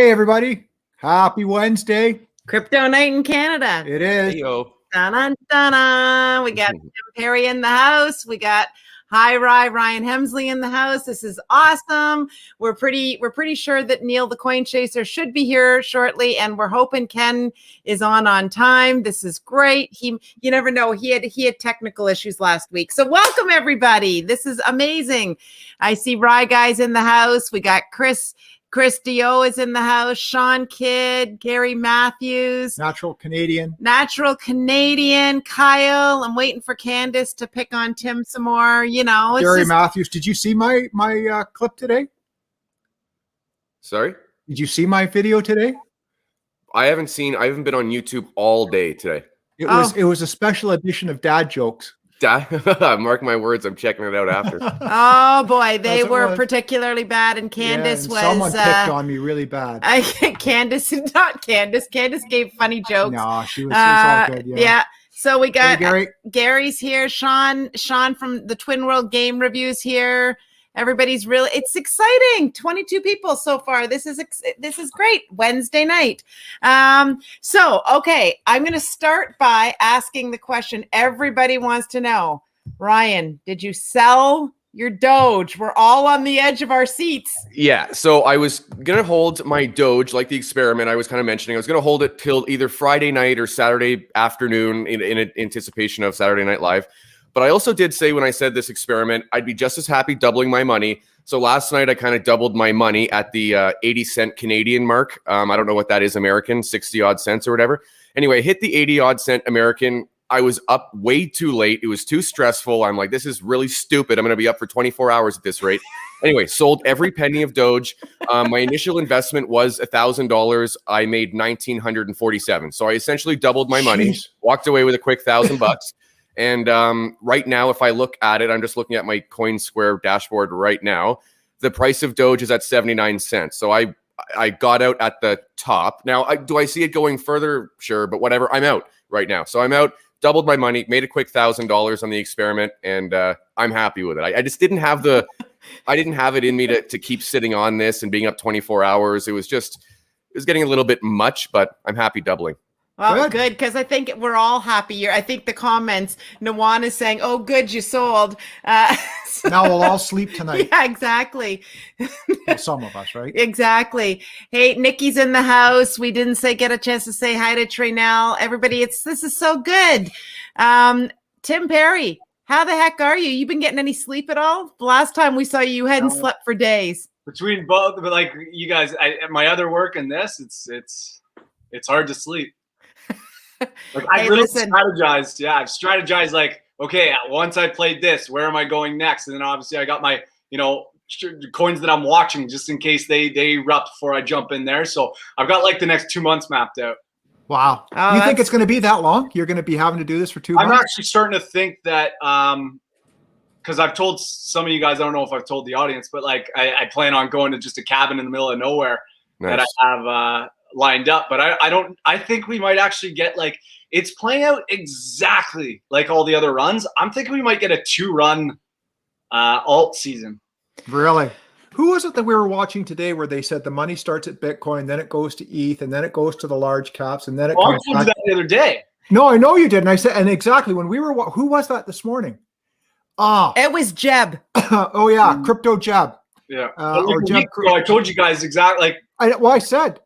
Hey, everybody. Happy Wednesday. Crypto night in Canada. It is. Hey-o. Dun-dun-dun-dun. We got Tim Perry in the house. We got Ryan Hemsley in the house. This is awesome. We're pretty sure that Neil the Coin Chaser should be here shortly, and we're hoping Ken is on time. This is great. You never know. He had technical issues last week. So welcome everybody. This is amazing. I see Rye guys in the house. We got Chris Dio is in the house, Sean Kidd, Gary Matthews. Natural Canadian, Kyle. I'm waiting for Candace to pick on Tim some more. Gary Matthews. Did you see my clip today? Sorry? Did you see my video today? I haven't been on YouTube all day today. It was a special edition of dad jokes. Mark my words, I'm checking it out after. Oh boy, they were particularly bad, and Candace was. Someone picked on me really bad. Candace gave funny jokes. No, she was all good. Yeah. So we got Gary. Gary's here. Sean from the Twin World Game Reviews here. Everybody's it's exciting. 22 people so far. This is great. Wednesday night. Okay, I'm going to start by asking the question everybody wants to know. Ryan, did you sell your Doge? We're all on the edge of our seats. Yeah, so I was going to hold my Doge, like the experiment I was kind of mentioning. I was going to hold it till either Friday night or Saturday afternoon in anticipation of Saturday Night Live. But I also did say when I said this experiment, I'd be just as happy doubling my money. So last night I kind of doubled my money at the 80 cent Canadian mark. I don't know what that is American, 60 odd cents or whatever. Anyway, hit the 80 odd cent American. I was up way too late. It was too stressful. I'm like, this is really stupid. I'm going to be up for 24 hours at this rate. Anyway, sold every penny of Doge. My initial investment was $1,000. I made $1,947. So I essentially doubled my money, walked away with a quick $1,000. And right now, if I look at it, I'm just looking at my CoinSquare dashboard right now. The price of Doge is at 79 cents. So I got out at the top. Now, do I see it going further? Sure, but whatever. I'm out right now. So I'm out, doubled my money, made a quick $1,000 on the experiment, and I'm happy with it. I just didn't have it in me to keep sitting on this and being up 24 hours. It was getting a little bit much, but I'm happy doubling. Well, good, because I think we're all happy. I think the comments, Nawan is saying, oh, good, you sold. Now we'll all sleep tonight. Yeah, exactly. Well, some of us, right? Exactly. Hey, Nikki's in the house. We didn't get a chance to say hi to Traynell. Everybody, this is so good. Tim Perry, how the heck are you? You been getting any sleep at all? The last time we saw you, you hadn't slept for days. Between both, but like you guys, my other work and this, it's hard to sleep. Like I really strategized. Yeah, I've strategized like, okay, once I played this, where am I going next? And then obviously I got my, coins that I'm watching just in case they erupt before I jump in there. So I've got like the next 2 months mapped out. Wow. You think it's going to be that long? You're going to be having to do this for 2 months? I'm actually starting to think that, because I've told some of you guys, I don't know if I've told the audience, but like I plan on going to just a cabin in the middle of nowhere that I have lined up, but I think we might actually get it's playing out exactly like all the other runs. I'm thinking we might get a 2-run alt season. Really? Who was it that we were watching today where they said the money starts at Bitcoin, then it goes to ETH, and then it goes to the large caps, and then it comes I told you that the other day. No, I know you did. And I said, and exactly when we were, who was that this morning? It was Jeb. Oh yeah. Crypto Jeb. Yeah. I told you guys exactly I said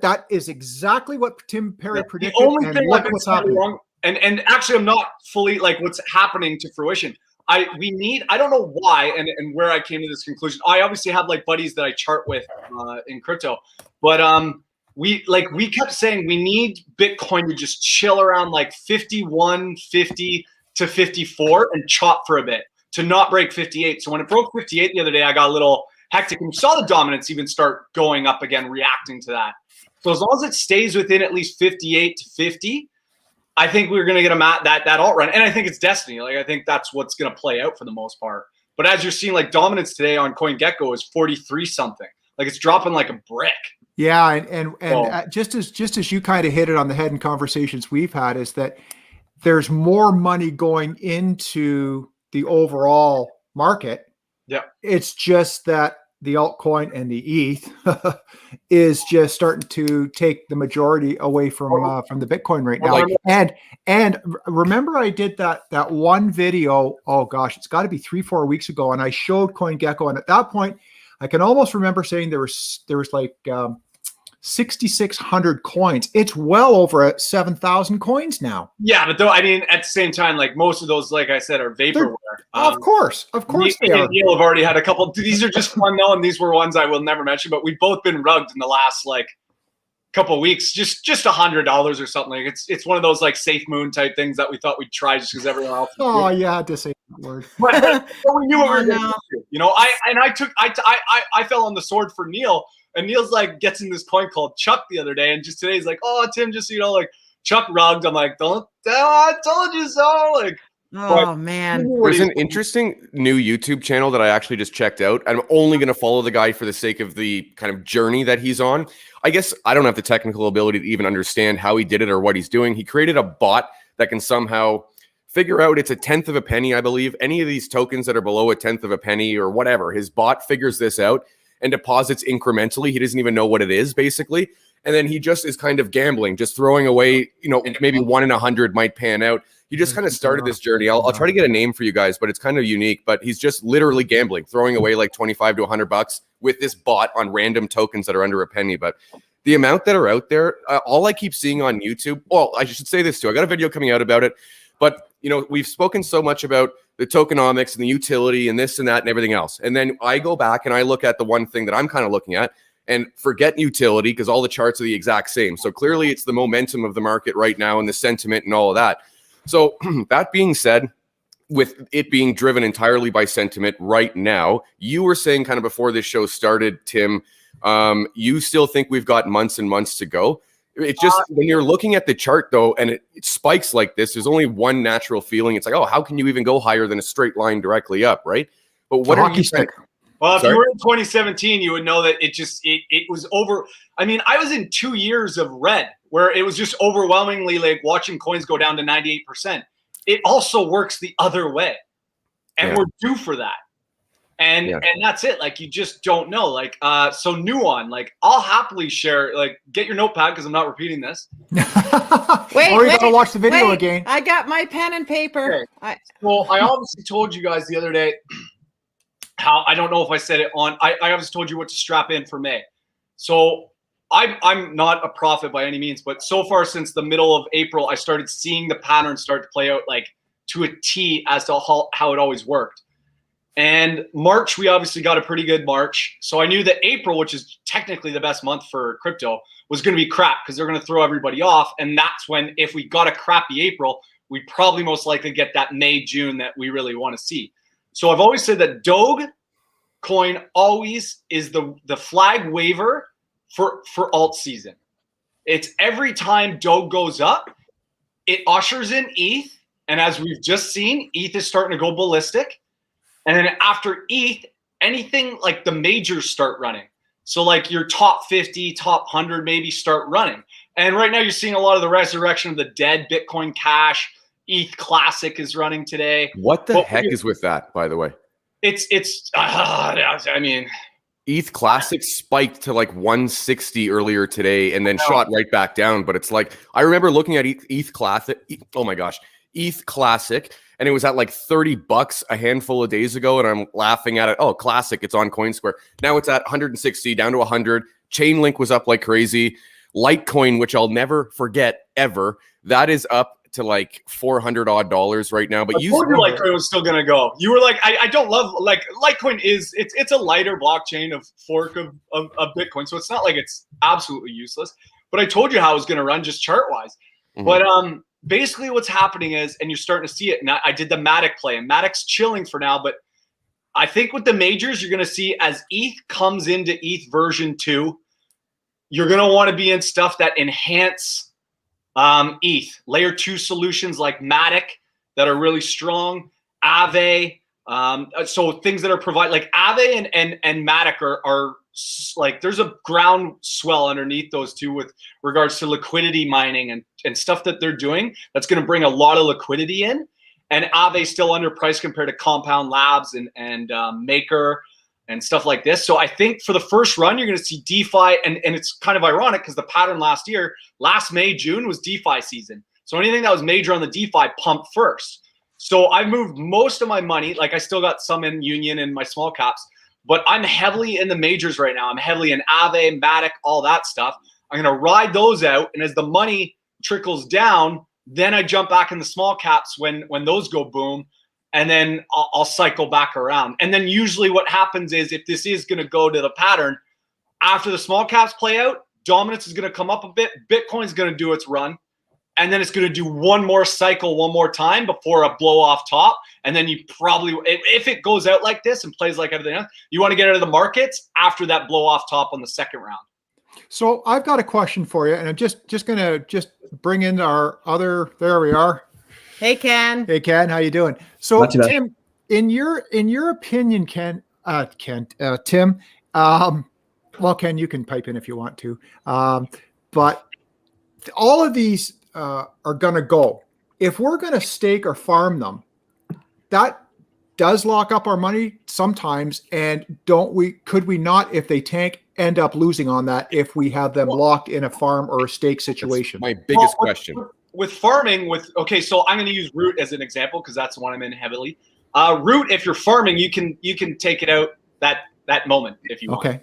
that is exactly what Tim Perry predicted. The only thing what's happening wrong, and actually I'm not fully what's happening to fruition. I don't know why and where I came to this conclusion. I obviously have buddies that I chart with in crypto, but we kept saying we need Bitcoin to just chill around 51, 50 to 54 and chop for a bit to not break 58. So when it broke 58 the other day, I got a little hectic and saw the dominance even start going up again, reacting to that. So as long as it stays within at least 58 to 50, I think we're going to get that alt run. And I think it's destiny. I think that's what's going to play out for the most part. But as you're seeing, dominance today on CoinGecko is 43 something. It's dropping like a brick. Yeah, and just as you kind of hit it on the head in conversations we've had, is that there's more money going into the overall market. Yeah. It's just that the altcoin and the ETH is just starting to take the majority away from the Bitcoin right now. And remember, I did that one video. Oh gosh, it's got to be 3-4 weeks ago, and I showed CoinGecko, and at that point, I can almost remember saying there was like 6,600 coins. It's well over 7,000 coins now. Yeah, but though, I mean, at the same time, like most of those, like I said, are vaporware. Of course they are. Neil have already had a couple. These are just fun though, and these were ones I will never mention. But we've both been rugged in the last like couple of weeks, just $100 or something. Like it's one of those like Safe Moon type things that we thought we'd try just because everyone else. Oh, you had to say that word. But we knew what we were going to do. You know, I fell on the sword for Neil. And Neil's like gets in this coin called Chuck the other day, and just today he's like, "Oh, Tim, just so you know, like Chuck rugged." I'm like, I told you so." Like, oh man, there's an interesting new YouTube channel that I actually just checked out. I'm only going to follow the guy for the sake of the kind of journey that he's on. I guess I don't have the technical ability to even understand how he did it or what he's doing. He created a bot that can somehow figure out it's a tenth of a penny, I believe. Any of these tokens that are below a tenth of a penny or whatever, his bot figures this out and deposits incrementally. He doesn't even know what it is, basically. And then he just is kind of gambling, just throwing away, you know, maybe 1 in 100 might pan out. He just kind of started this journey. I'll try to get a name for you guys, but it's kind of unique. But he's just literally gambling, throwing away like 25 to 100 bucks with this bot on random tokens that are under a penny. But the amount that are out there, all I keep seeing on YouTube, well, I should say this too. I got a video coming out about it. But, you know, we've spoken so much about the tokenomics and the utility and this and that and everything else. And then I go back and I look at the one thing that I'm kind of looking at and forget utility because all the charts are the exact same. So clearly it's the momentum of the market right now and the sentiment and all of that. So that being said, with it being driven entirely by sentiment right now, you were saying kind of before this show started, Tim, you still think we've got months and months to go. It's just when you're looking at the chart, though, and it spikes like this, there's only one natural feeling. It's like, oh, how can you even go higher than a straight line directly up, right? But what are you saying? Well, if you were in 2017, you would know that it was over. I mean, I was in 2 years of red where it was just overwhelmingly like watching coins go down to 98%. It also works the other way, and we're due for that. And that's it. Like, you just don't know. Like, so Nuon, like, I'll happily share, like, get your notepad because I'm not repeating this. Wait, or you gotta watch the video again. I got my pen and paper. Okay. Well, I obviously told you guys the other day how, I don't know if I said it on, I obviously told you what to strap in for May. So I'm not a prophet by any means, but so far since the middle of April, I started seeing the pattern start to play out like to a T as to how it always worked. And March, we obviously got a pretty good March. So I knew that April, which is technically the best month for crypto, was going to be crap because they're going to throw everybody off. And that's when, if we got a crappy April, we probably most likely get that May, June that we really want to see. So I've always said that Dogecoin always is the flag waver for alt season. It's every time Doge goes up, it ushers in ETH. And as we've just seen, ETH is starting to go ballistic. And then after ETH, anything like the majors start running. So like your top 50, top 100 maybe start running. And right now you're seeing a lot of the resurrection of the dead Bitcoin Cash. ETH Classic is running today. What the heck is with that, by the way? I mean, ETH Classic spiked to like 160 earlier today and then shot right back down. But it's like, I remember looking at ETH Classic. Oh my gosh, ETH Classic. And it was at like $30 a handful of days ago. And I'm laughing at it. Oh, Classic, it's on CoinSquare. Now it's at 160, down to 100. Chainlink was up like crazy. Litecoin, which I'll never forget ever, that is up to like $400 odd right now. But you told you Litecoin was still gonna go. You were like, I don't love, like, Litecoin is, it's a lighter blockchain of fork of Bitcoin. So it's not like it's absolutely useless. But I told you how it was gonna run just chart wise. Mm-hmm. But basically what's happening is, and you're starting to see it, and I did the Matic play, and Matic's chilling for now, but I think with the majors, you're going to see as ETH comes into ETH version 2, you're going to want to be in stuff that enhance ETH. Layer 2 solutions like Matic that are really strong, Aave, so things that are provided, like Aave and Matic are like, there's a groundswell underneath those two with regards to liquidity mining and stuff that they're doing that's going to bring a lot of liquidity in. And Aave still underpriced compared to Compound Labs and Maker. and stuff like this. So I think for the first run, you're going to see DeFi, and it's kind of ironic because the pattern last May, June was DeFi season. So anything that was major on the DeFi pumped first. So I moved most of my money. Like I still got some in Union and my small caps, but I'm heavily in the majors right now. I'm heavily in Aave, Matic, all that stuff. I'm going to ride those out. And as the money trickles down, then I jump back in the small caps when those go boom. And then I'll cycle back around. And then usually what happens is if this is going to go to the pattern, after the small caps play out, dominance is going to come up a bit. Bitcoin's going to do its run. And then it's going to do one more cycle one more time before a blow off top. And then you probably, if it goes out like this and plays like everything else, you want to get out of the markets after that blow off top on the second round. So I've got a question for you. And I'm just going to bring in our other, there we are. Hey, Ken. Hey, Ken, how you doing? So, Tim, in your opinion, Tim, well, Ken, you can pipe in if you want to, but all of these are going to go. If we're going to stake or farm them, that does lock up our money sometimes, and could we not, if they tank, end up losing on that if we have them locked in a farm or a stake situation? That's my biggest question. With farming, okay, so I'm going to use Root as an example because that's the one I'm in heavily. Root, if you're farming, you can take it out that moment if you want. Okay.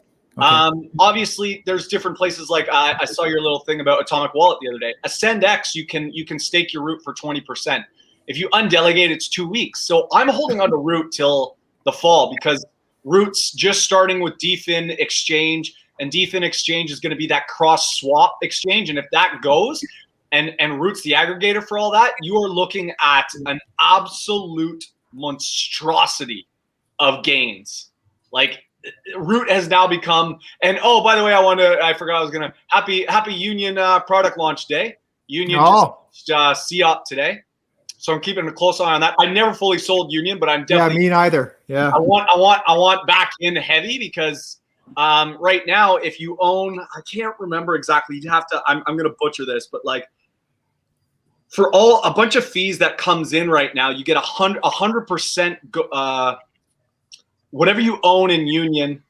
Obviously, there's different places. Like I saw your little thing about Atomic Wallet the other day. AscendX, you can stake your Root for 20%. If you undelegate, it's 2 weeks. So I'm holding on to Root till the fall because Root's just starting with DFIN Exchange, and DFIN Exchange is going to be that cross swap exchange. And if that goes, and Root's the aggregator for all that, you are looking at an absolute monstrosity of gains. Like Root has now become, and oh, by the way, I forgot I was gonna happy Union product launch day. Union just COP today, so I'm keeping a close eye on that. I never fully sold Union, but I'm definitely me neither. Yeah, I want back in heavy because right now, if you own, I can't remember exactly. You have to. I'm gonna butcher this, but like for a bunch of fees that comes in right now, you get 100%. Whatever you own in Union,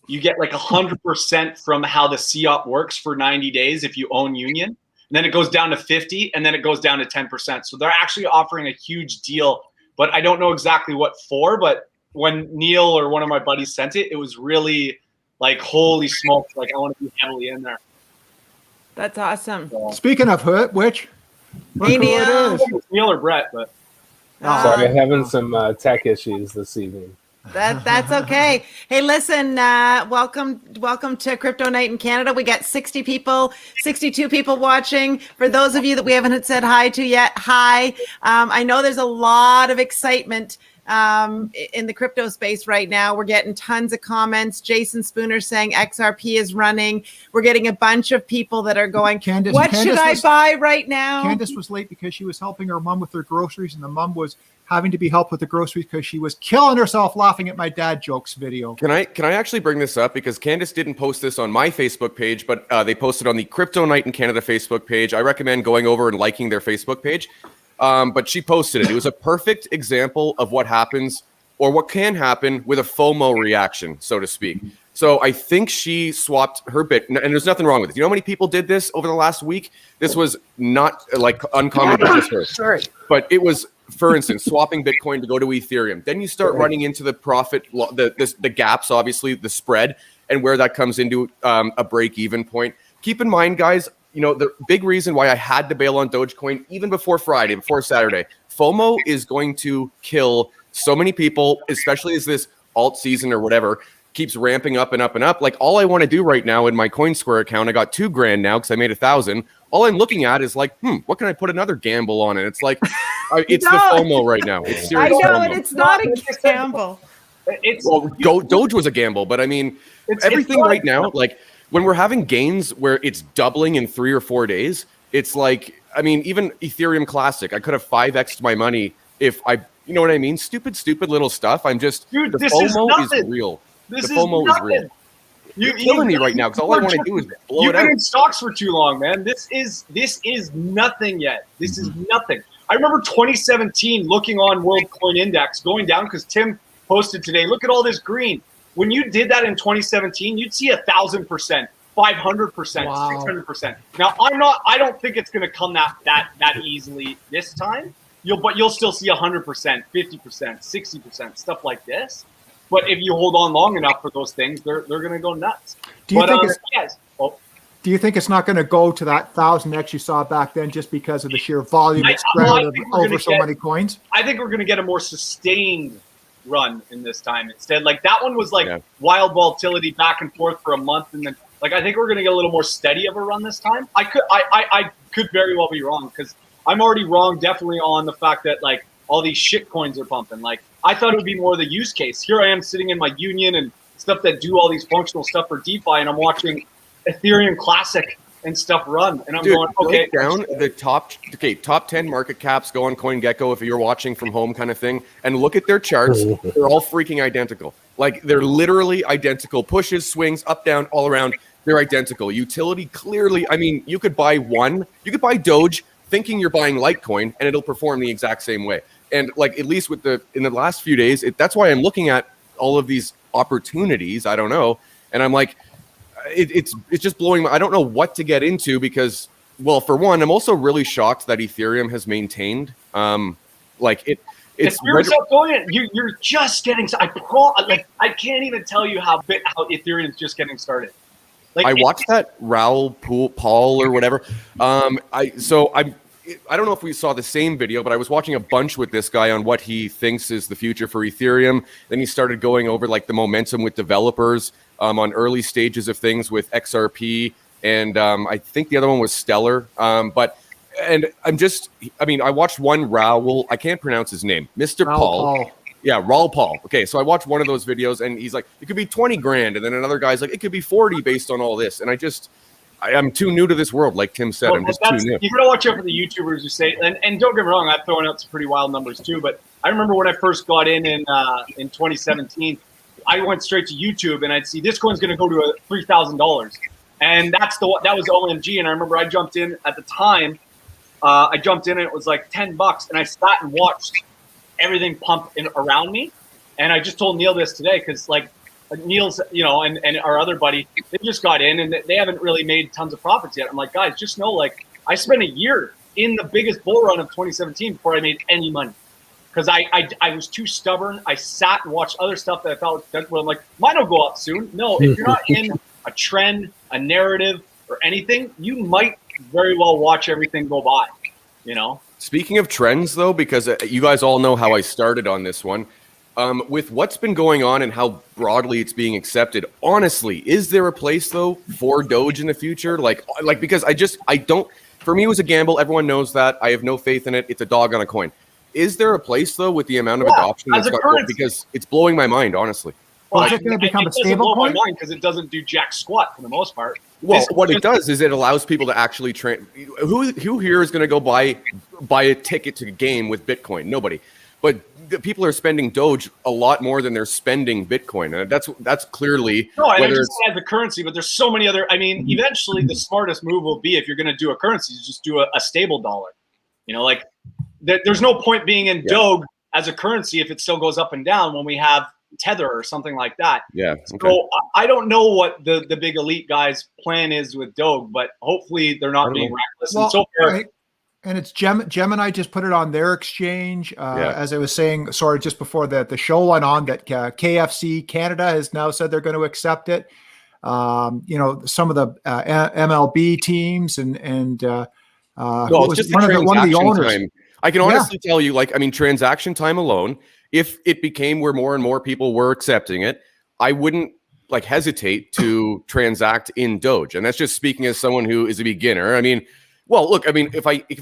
you get like 100% from how the COP works for 90 days if you own Union. And then it goes down to 50, and then it goes down to 10%. So they're actually offering a huge deal, but I don't know exactly what for. But when Neil or one of my buddies sent it, it was really like, holy smokes, like I want to be heavily in there. That's awesome. So, speaking of which? Hey, Neil. Neil or Brett, but sorry, I'm having some tech issues this evening. That's okay. Hey, listen, welcome to Crypto Night in Canada. We got 62 people watching. For those of you that we haven't said hi to yet, hi. I know there's a lot of excitement in the crypto space right now. We're getting tons of comments. Jason Spooner saying XRP is running. We're getting a bunch of people that are going, what should I buy right now? Candace was late because she was helping her mom with her groceries, and the mom was having to be helped with the groceries because she was killing herself laughing at my dad jokes video. Can I actually bring this up because Candace didn't post this on my Facebook page, but they posted on the Crypto Night in Canada Facebook page. I recommend going over and liking their Facebook page. But she posted it. It was a perfect example of what happens or what can happen with a FOMO reaction, so to speak. So I think she swapped her bit, and there's nothing wrong with it. You know how many people did this over the last week? This was not like uncommon business for her. Sorry. But it was, for instance, swapping Bitcoin to go to Ethereum. Then you start running into the profit, the gaps, obviously, the spread, and where that comes into a break-even point. Keep in mind, guys, you know, the big reason why I had to bail on Dogecoin even before Friday, before Saturday, FOMO is going to kill so many people, especially as this alt season or whatever keeps ramping up and up and up. Like all I want to do right now in my CoinSquare account, I got $2,000 now because I made 1,000. All I'm looking at is like, what can I put another gamble on? And it's like, it's the FOMO right now. It's serious. I know, FOMO. and it's not a gamble. Doge was a gamble, but I mean, everything right now, like when we're having gains where it's doubling in 3 or 4 days, it's like, I mean, even Ethereum Classic, I could have 5x'd my money if I, you know what I mean? Stupid little stuff. I'm just, dude, the this FOMO is real. The FOMO is real. You're killing me right now because all I want to do is blow it out. You've been in stocks for too long, man. This is nothing yet. This is nothing. I remember 2017 looking on World Coin Index going down because Tim posted today, look at all this green. when you did that in 2017, you'd see 1,000%, 500%, Wow. 600%. Now I don't think it's going to come that easily this time. You'll still see 100%, 50%, 60%, stuff like this. But if you hold on long enough for those things, they're going to go nuts. Do you think do you think it's not going to go to that 1,000x you saw back then just because of the sheer volume it's spread out over so many coins? I think we're going to get a more sustained run in this time instead. Like that one was like wild volatility back and forth for a month, and then like I think we're going to get a little more steady of a run this time. I could very well be wrong, because I'm already wrong definitely on the fact that like all these shit coins are pumping. Like I thought it would be more the use case. Here I am sitting in my union and stuff that do all these functional stuff for DeFi, and I'm watching Ethereum Classic and stuff run, and I'm going, okay, down the top 10 market caps, go on CoinGecko if you're watching from home kind of thing, and look at their charts. They're all freaking identical. Like they're literally identical. Pushes, swings, up, down, all around. They're identical. Utility clearly. I mean, you could buy Doge thinking you're buying Litecoin, and it'll perform the exact same way. And like at least in the last few days, that's why I'm looking at all of these opportunities. I don't know, and I'm like, it's just blowing. I don't know what to get into because, well, for one, I'm also really shocked that Ethereum has maintained. It's you're just getting. I can't even tell you how Ethereum's just getting started. Like I watched that Raoul Paul or whatever. I don't know if we saw the same video, but I was watching a bunch with this guy on what he thinks is the future for Ethereum. Then he started going over like the momentum with developers on early stages of things with XRP, and I think the other one was Stellar. I watched one Raoul. I can't pronounce his name, Mr. Paul. Yeah, Raoul Paul. Okay, so I watched one of those videos, and he's like, it could be 20 grand, and then another guy's like, it could be 40 based on all this, and I'm too new to this world, like Tim said. I'm just too new. You gotta watch out for the YouTubers who say, and don't get me wrong, I've thrown out some pretty wild numbers too. But I remember when I first got in 2017, I went straight to YouTube and I'd see this coin's gonna go to $3,000, and that was OMG. And I remember I jumped in at the time. I jumped in and it was like $10, and I sat and watched everything pump around me. And I just told Neil this today because like. Neil's, and our other buddy, they just got in and they haven't really made tons of profits yet. I'm like, guys, just know, like, I spent a year in the biggest bull run of 2017 before I made any money because I was too stubborn. I sat and watched other stuff that I thought was well, I'm like, mine will go up soon. No, if you're not in a trend, a narrative, or anything, you might very well watch everything go by. Speaking of trends, though, because you guys all know how I started on this one. With what's been going on and how broadly it's being accepted, honestly, is there a place though for Doge in the future? Like because I don't. For me, it was a gamble. Everyone knows that. I have no faith in it. It's a dog on a coin. Is there a place though with the amount of adoption that's got going? Because it's blowing my mind, honestly. Well, is it going to become a stable coin? Because it doesn't do jack squat for the most part. Well, what it does is it allows people to actually train. Who here is going to go buy a ticket to a game with Bitcoin? Nobody. But people are spending Doge a lot more than they're spending Bitcoin. And that's clearly I just as a currency, but there's so many other. I mean, eventually the smartest move will be if you're going to do a currency, is just do a stable dollar. There's no point being in Doge as a currency if it still goes up and down when we have Tether or something like that. Yeah. Okay. So I don't know what the big elite guys' plan is with Doge, but hopefully they're not being reckless. Well, and so far. And it's Gemini just put it on their exchange. As I was saying, just before the show went on, that KFC Canada has now said they're going to accept it. Some of the MLB teams and it's just one of the owners. Time. I can honestly tell you, transaction time alone, if it became where more and more people were accepting it, I wouldn't hesitate to transact in Doge. And that's just speaking as someone who is a beginner. I mean, well, look, if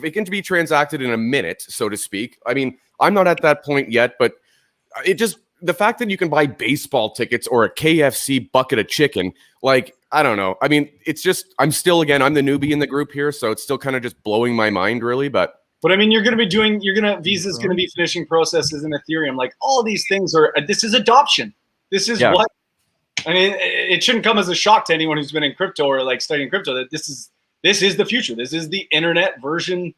it can be transacted in a minute, so to speak, I'm not at that point yet, but the fact that you can buy baseball tickets or a KFC bucket of chicken, I don't know. It's just, I'm the newbie in the group here, so it's still kind of just blowing my mind really, but Visa's going to be finishing processes in Ethereum. Like all these things this is adoption. This is what, it shouldn't come as a shock to anyone who's been in crypto or studying crypto that this is the future. This is the internet version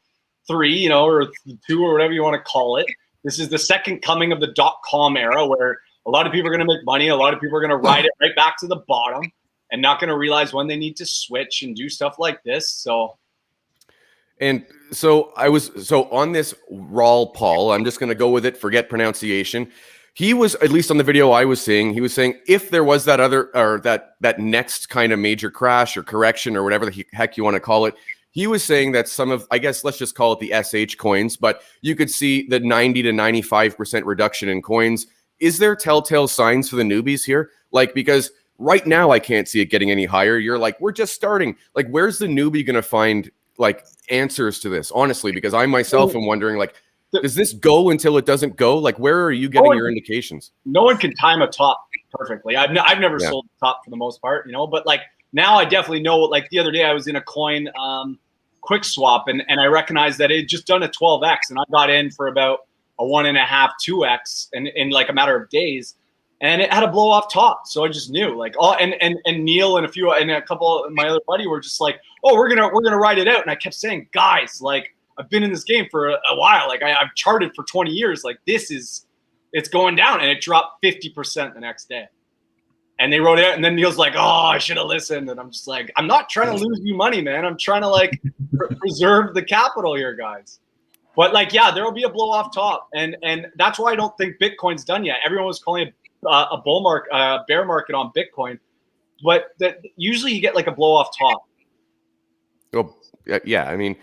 3, or 2 or whatever you want to call it. This is the second coming of the .com era where A lot of people are going to make money. A lot of people are going to ride it right back to the bottom and not going to realize when they need to switch and do stuff like this. So. And so on this Rawl Paul, I'm just going to go with it, forget pronunciation. He was, at least on the video I was seeing, he was saying if there was that other, or that next kind of major crash or correction or whatever the heck you want to call it, he was saying that some of, I guess, let's just call it the SH coins, but you could see the 90 to 95% reduction in coins. Is there telltale signs for the newbies here? Like, because right now I can't see it getting any higher. You're like, we're just starting. Like, where's the newbie going to find like answers to this? Honestly, because I myself am wondering, like, does this go until it doesn't go? Like, where are you getting your indications? No one can time a top perfectly. I've never sold the top for the most part, but like now I definitely know. Like the other day I was in a coin quick swap and I recognized that it had just done a 12x and I got in for about a 1.5, 2x in like a matter of days, and it had a blow off top. So I just knew, like, and Neil and a couple of my other buddy were just like, oh, we're gonna ride it out. And I kept saying, guys, like, I've been in this game for a while. Like I've charted for 20 years. Like it's going down, and it dropped 50% the next day. And they wrote it out, and then Neil's like, oh, I should have listened. And I'm just like, I'm not trying to lose you money, man. I'm trying to like preserve the capital here, guys. But like, yeah, there will be a blow off top, and that's why I don't think Bitcoin's done yet. Everyone was calling it a bull market, bear market on Bitcoin, but usually you get like a blow off top. Oh, yeah. I mean,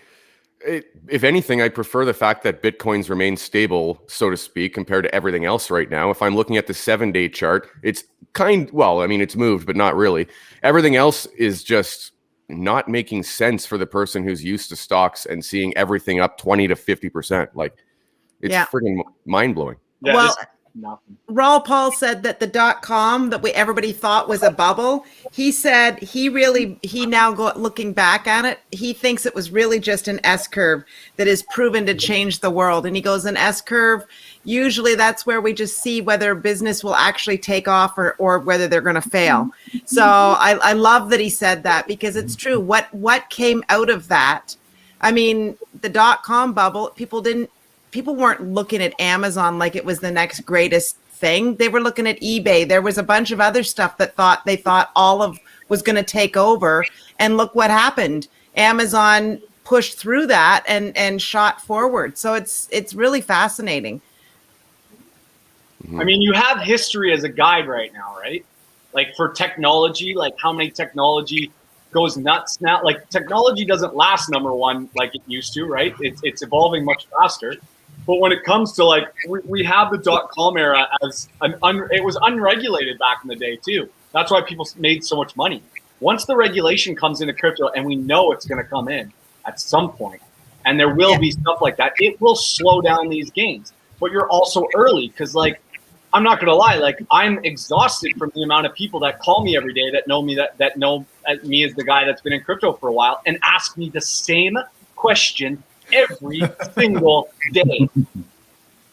if anything, I prefer the fact that Bitcoins remain stable, so to speak, compared to everything else right now. If I'm looking at the 7-day chart, it's it's moved, but not really. Everything else is just not making sense for the person who's used to stocks and seeing everything up 20 to 50%. Like, it's friggin' mind blowing. Yeah, well, nothing. Rawl Paul said that the .com that everybody thought was a bubble. He said he now looking back at it, he thinks it was really just an S curve that is proven to change the world. And he goes, an S curve, usually that's where we just see whether business will actually take off or whether they're going to fail. So I love that he said that, because it's true. What came out of that? I mean, the .com bubble, people weren't looking at Amazon like it was the next greatest thing. They were looking at eBay. There was a bunch of other stuff that they thought all of was going to take over. And look what happened. Amazon pushed through that and shot forward. So it's really fascinating. I mean, you have history as a guide right now, right? Like for technology, like how many technology goes nuts now. Like technology doesn't last, number one, like it used to, right? It's evolving much faster. But when it comes to like, we have the .com era as it was unregulated back in the day too. That's why people made so much money. Once the regulation comes into crypto, and we know it's going to come in at some point, and there will be stuff like that, it will slow down these gains. But you're also early, because like, I'm not going to lie, like I'm exhausted from the amount of people that call me every day that know me, that know me as the guy that's been in crypto for a while, and ask me the same question every single day.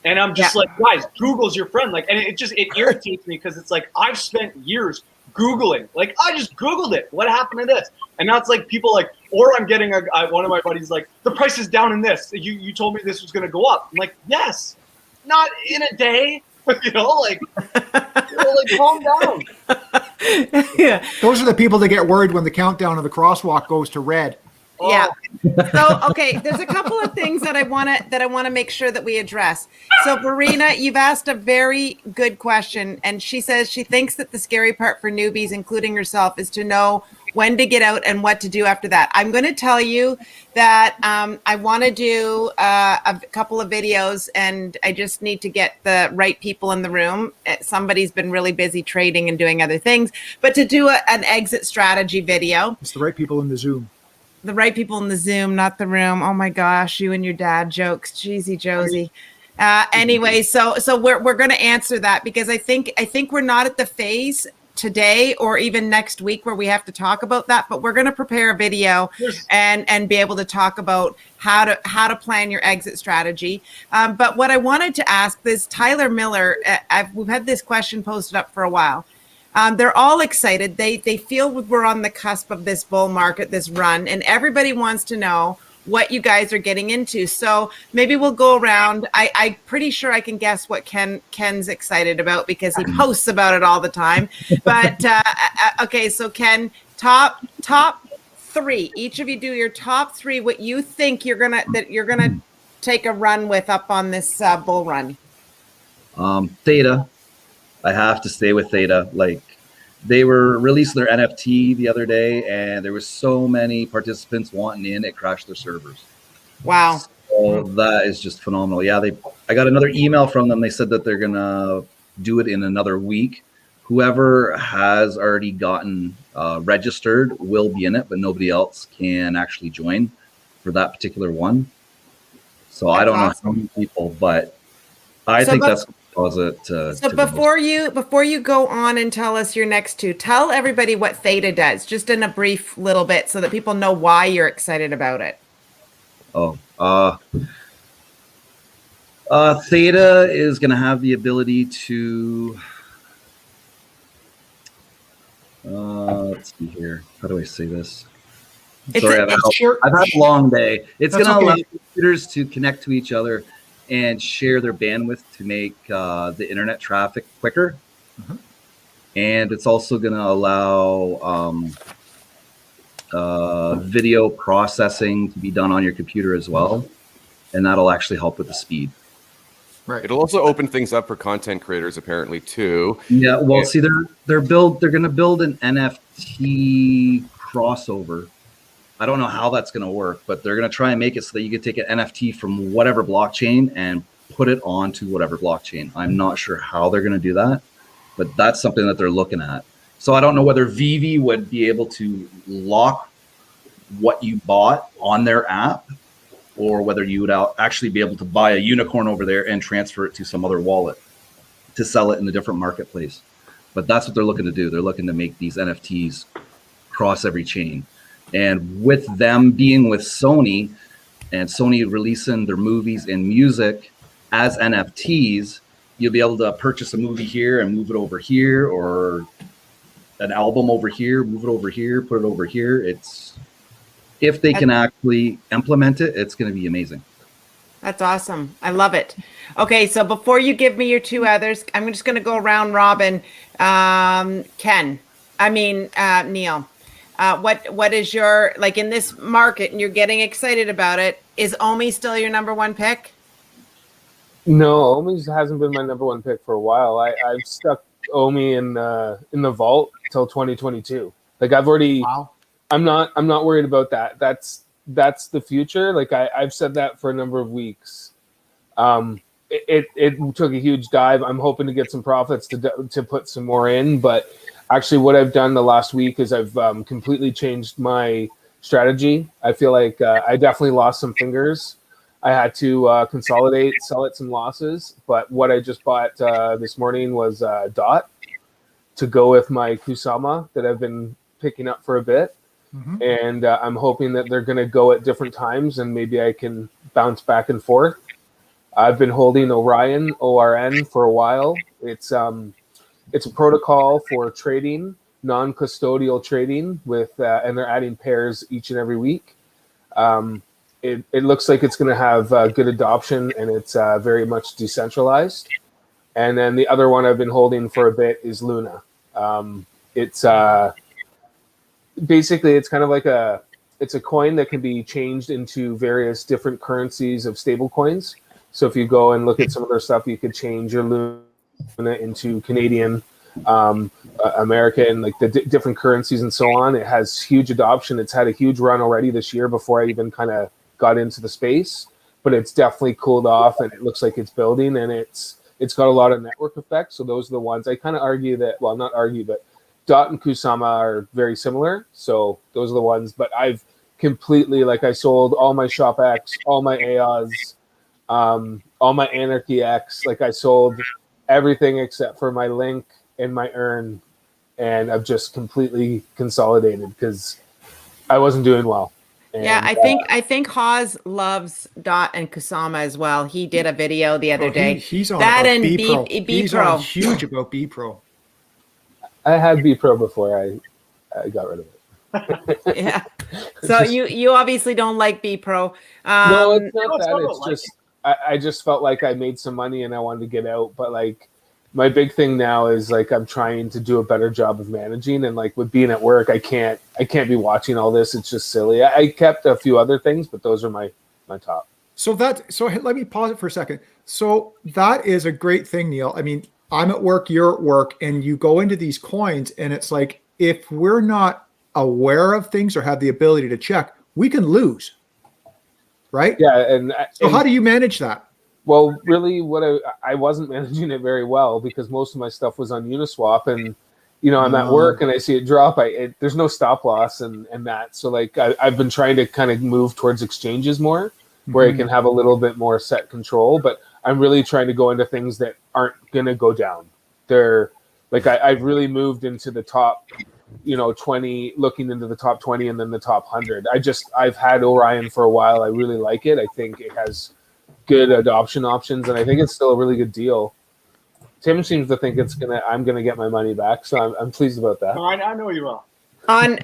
And I'm just like, guys, Google's your friend. Like, and it irritates me, because it's like, I've spent years Googling. Like, I just Googled it. What happened to this? And now it's like people like, or I'm getting one of my buddies like, the price is down in this. You told me this was going to go up. I'm like, yes, not in a day. Like calm down. Yeah. Those are the people that get worried when the countdown of the crosswalk goes to red. Oh. Yeah. So, okay, there's a couple of things that I want to make sure that we address. So, Verena, you've asked a very good question, and she says she thinks that the scary part for newbies, including herself, is to know when to get out and what to do after that. I'm going to tell you that I want to do a couple of videos, and I just need to get the right people in the room. Somebody's been really busy trading and doing other things, but to do an exit strategy video. It's the right people in the Zoom. The right people in the Zoom, not the room. Oh my gosh, you and your dad jokes, cheesy Josie. Anyway, so we're going to answer that, because I think we're not at the phase today or even next week where we have to talk about that, but we're going to prepare a video and be able to talk about how to plan your exit strategy. But what I wanted to ask is Tyler Miller. We've had this question posted up for a while. They're all excited. They feel we're on the cusp of this bull market, this run, and everybody wants to know what you guys are getting into. So maybe we'll go around. I'm pretty sure I can guess what Ken's excited about because he posts about it all the time. But okay, so Ken, top 3. Each of you do your top 3. What you think you're gonna take a run with up on this bull run. Theta. I have to stay with Theta. Like, they were releasing their NFT the other day, and there was so many participants wanting in, it crashed their servers. Wow. So that is just phenomenal. Yeah, I got another email from them. They said that they're gonna do it in another week. Whoever has already gotten registered will be in it, but nobody else can actually join for that particular one. So I don't know how many people, but I think that's going to cause it to. So before you go on and tell us your next 2, tell everybody what Theta does, just in a brief little bit, so that people know why you're excited about it. Theta is going to have the ability to. Let's see here. How do I say this? Sorry, I've had a long day. It's going to allow computers to connect to each other and share their bandwidth to make the internet traffic quicker. And it's also going to allow video processing to be done on your computer as well. And that'll actually help with the speed. Right. It'll also open things up for content creators apparently too. Yeah, well, see, they're going to build an NFT crossover. I don't know how that's going to work, but they're going to try and make it so that you can take an NFT from whatever blockchain and put it onto whatever blockchain. I'm not sure how they're going to do that, but that's something that they're looking at. So I don't know whether Vivi would be able to lock what you bought on their app, or whether you would actually be able to buy a unicorn over there and transfer it to some other wallet to sell it in a different marketplace. But that's what they're looking to do. They're looking to make these NFTs cross every chain. And with them being with Sony, and Sony releasing their movies and music as NFTs, you'll be able to purchase a movie here and move it over here, or an album over here, move it over here, put it over here. If they can actually implement it, it's going to be amazing. That's awesome. I love it. Okay, so before you give me your 2 others, I'm just going to go around robin. Neil, what is your, like, in this market, and you're getting excited about it, is Omi still your number 1 pick? No, Omi hasn't been my number 1 pick for a while. I've stuck Omi in the vault till 2022. Like, I've already. Wow. I'm not worried about that. That's the future. Like, I've said that for a number of weeks. It took a huge dive. I'm hoping to get some profits to put some more in. But actually, what I've done the last week is I've completely changed my strategy. I feel like I definitely lost some fingers. I had to consolidate, sell at some losses. But what I just bought this morning was DOT to go with my Kusama that I've been picking up for a bit. And I'm hoping that they're going to go at different times, and maybe I can bounce back and forth. I've been holding Orion, ORN, for a while. It's a protocol for trading, non-custodial trading with, and they're adding pairs each and every week. It looks like it's going to have good adoption, and it's very much decentralized. And then the other one I've been holding for a bit is Luna. Basically, it's kind of like it's a coin that can be changed into various different currencies of stable coins. So if you go and look at some of their stuff, you could change your Luna into Canadian, American, like the different currencies and so on. It has huge adoption. It's had a huge run already this year before I even kind of got into the space, but it's definitely cooled off, and it looks like it's building, and it's got a lot of network effects. So those are the ones I kind of argue that, well, not argue, but DOT and Kusama are very similar, so those are the ones. But I've completely, like, I sold all my Shop X, all my AOS, all my Anarchy X. Like, I sold everything except for my Link and my Earn, and I've just completely consolidated because I wasn't doing well. And, yeah, I think Hawes loves DOT and Kusama as well. He did a video the other day. He's on that about and B-Pro. He's on huge about B-Pro. I had B-Pro before I got rid of it. Yeah. So you obviously don't like B Pro. No, it's not it's that. not It's like just I just felt like I made some money and I wanted to get out. But like my big thing now is like I'm trying to do a better job of managing, and like with being at work, I can't be watching all this. It's just silly. I kept a few other things, but those are my top. So let me pause it for a second. So that is a great thing, Neil. I mean, I'm at work, you're at work, and you go into these coins, and it's like if we're not aware of things or have the ability to check, we can lose. Right? Yeah, and so how do you manage that? Well, really, what I wasn't managing it very well because most of my stuff was on Uniswap, and I'm at work and I see it drop. There's no stop loss and that. So like I've been trying to kind of move towards exchanges more, where I can have a little bit more set control. But I'm really trying to go into things that aren't gonna go down. They're like I've really moved into the top 20, looking into the top 20 and then the top 100. I've had Orion for a while. I really like it. I think it has good adoption options, and I think it's still a really good deal. Tim seems to think I'm gonna get my money back, so I'm pleased about that. No, I know you will. On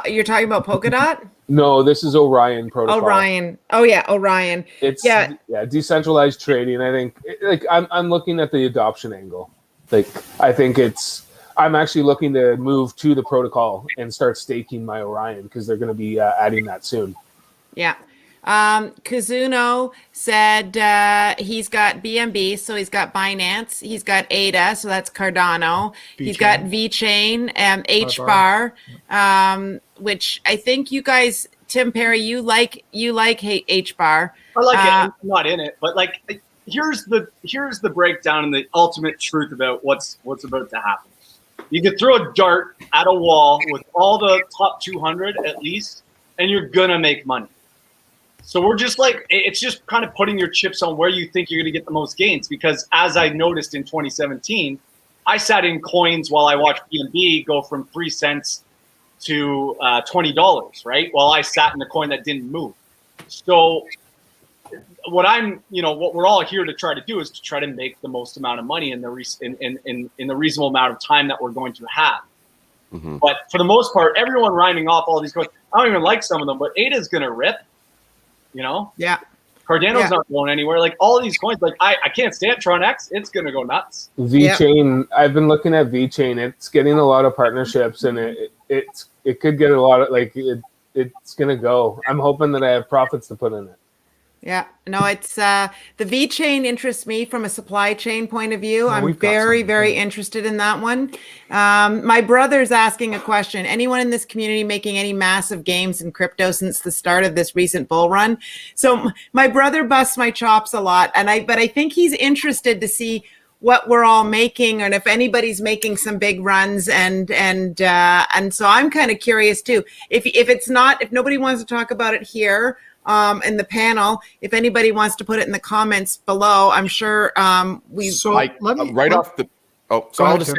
you're talking about Polkadot? No, this is Orion protocol. Orion. Oh yeah, Orion. It's decentralized trading. I think I'm looking at the adoption angle. Like I think I'm actually looking to move to the protocol and start staking my Orion because they're going to be adding that soon. Yeah. Kazuno said he's got BNB, so he's got Binance, he's got ADA, so that's Cardano, he's got VeChain, HBAR, which I think you guys, Tim Perry, you like HBAR. I like it. I'm not in it, but like here's the breakdown and the ultimate truth about what's about to happen. You could throw a dart at a wall with all the top 200 at least, and you're gonna make money. So we're just like, it's just kind of putting your chips on where you think you're going to get the most gains. Because as I noticed in 2017, I sat in coins while I watched BNB go from 3 cents to $20, right? While I sat in the coin that didn't move. So what we're all here to try to do is to try to make the most amount of money in the reasonable amount of time that we're going to have. Mm-hmm. But for the most part, everyone rhyming off all these coins, I don't even like some of them, but ADA is going to rip. Yeah. Cardano's not going anywhere. Like all these coins, like I can't stand Tron X. It's gonna go nuts. VeChain, I've been looking at VeChain. It's getting a lot of partnerships, and it could get a lot of it's gonna go. I'm hoping that I have profits to put in it. Yeah, no, it's the VeChain interests me from a supply chain point of view. I'm very, very interested in that one. My brother's asking a question. Anyone in this community making any massive gains in crypto since the start of this recent bull run? So my brother busts my chops a lot, but I think he's interested to see what we're all making and if anybody's making some big runs and so I'm kind of curious too. If nobody wants to talk about it here, in the panel, if anybody wants to put it in the comments below, I'm sure I'll just say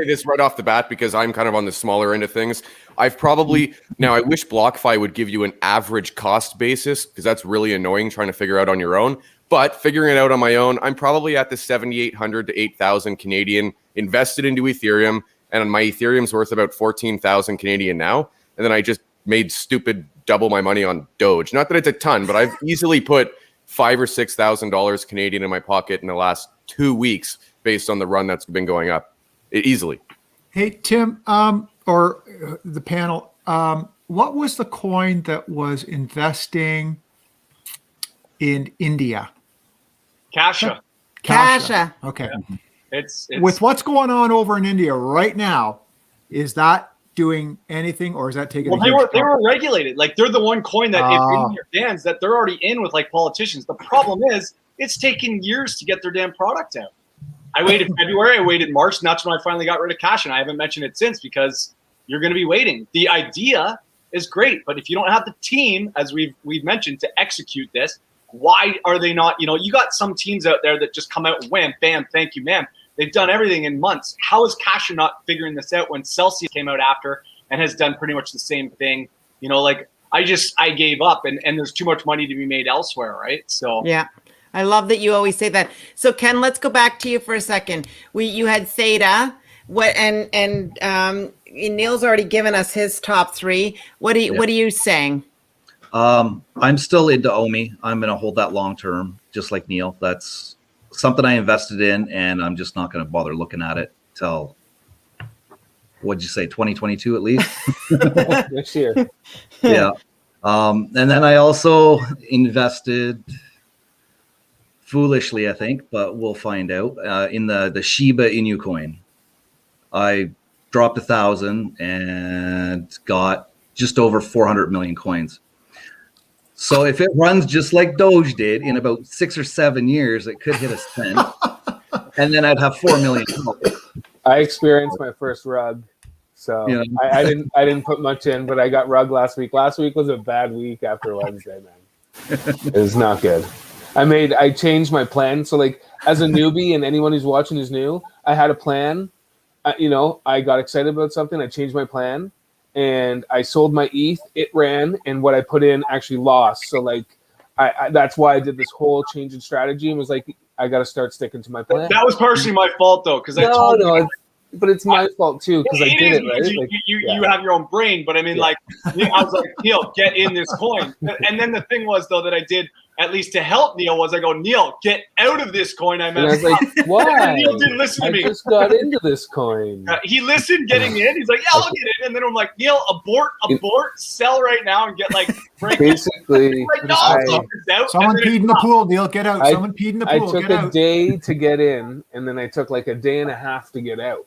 this right off the bat because I'm kind of on the smaller end of things. I wish BlockFi would give you an average cost basis because that's really annoying trying to figure out on your own. But figuring it out on my own, I'm probably at the 7,800 to 8,000 Canadian invested into Ethereum, and my Ethereum's worth about 14,000 Canadian now. And then I just made stupid double my money on Doge. Not that it's a ton, but I've easily put $5,000 or $6,000 Canadian in my pocket in the last 2 weeks based on the run that's been going up. Easily. Hey Tim, or the panel, what was the coin that was investing in India? Kasha. Okay. It's with what's going on over in India right now, is that doing anything, or is that taking? Well, they were regulated. Like they're the one coin that if in your bans that they're already in with like politicians. The problem is it's taken years to get their damn product out. I waited February, I waited March, and that's when I finally got rid of cash, and I haven't mentioned it since because you're going to be waiting. The idea is great, but if you don't have the team, as we've mentioned, to execute this, why are they not? You got some teams out there that just come out and wham, bam, thank you, ma'am. They've done everything in months. How is Kasha not figuring this out when Celsius came out after and has done pretty much the same thing? I gave up and there's too much money to be made elsewhere, right? So yeah. I love that you always say that. So Ken, let's go back to you for a second. You had Theta. Neil's already given us his top 3. What are you saying? I'm still into OMI. I'm going to hold that long term, just like Neil. That's something I invested in, and I'm just not going to bother looking at it till, what'd you say, 2022 at least? Next year. Yeah. And then I also invested foolishly, I think, but we'll find out, in the Shiba Inu coin. I dropped 1,000 and got just over 400 million coins. So if it runs just like Doge did in about 6 or 7 years, it could hit a cent, and then I'd have 4 million. I experienced my first rug, so Yeah. I didn't put much in, but I got rug last week. Last week was a bad week after Wednesday, man. It was not good. I changed my plan. So like as a newbie, and anyone who's watching is new, I had a plan. I got excited about something. I changed my plan. And I sold my ETH, it ran, and what I put in actually lost. So like, I that's why I did this whole change in strategy and was like, I got to start sticking to my plan. That was partially my fault though, because but it's my fault too because I did it right. You have your own brain, but I mean, like, I was like, Neil, get in this coin. And then the thing was though that I did, at least to help Neil, was I go, Neil, get out of this coin. I was like, why? Neil didn't listen to me. I just got into this coin. He listened getting in. He's like, yeah, I'll get in. And then I'm like, Neil, abort, sell right now and get like basically. like, no, someone peed in the pool, Neil, get out. Someone peed in the pool. I took a day to get in, and then I took like a day and a half to get out.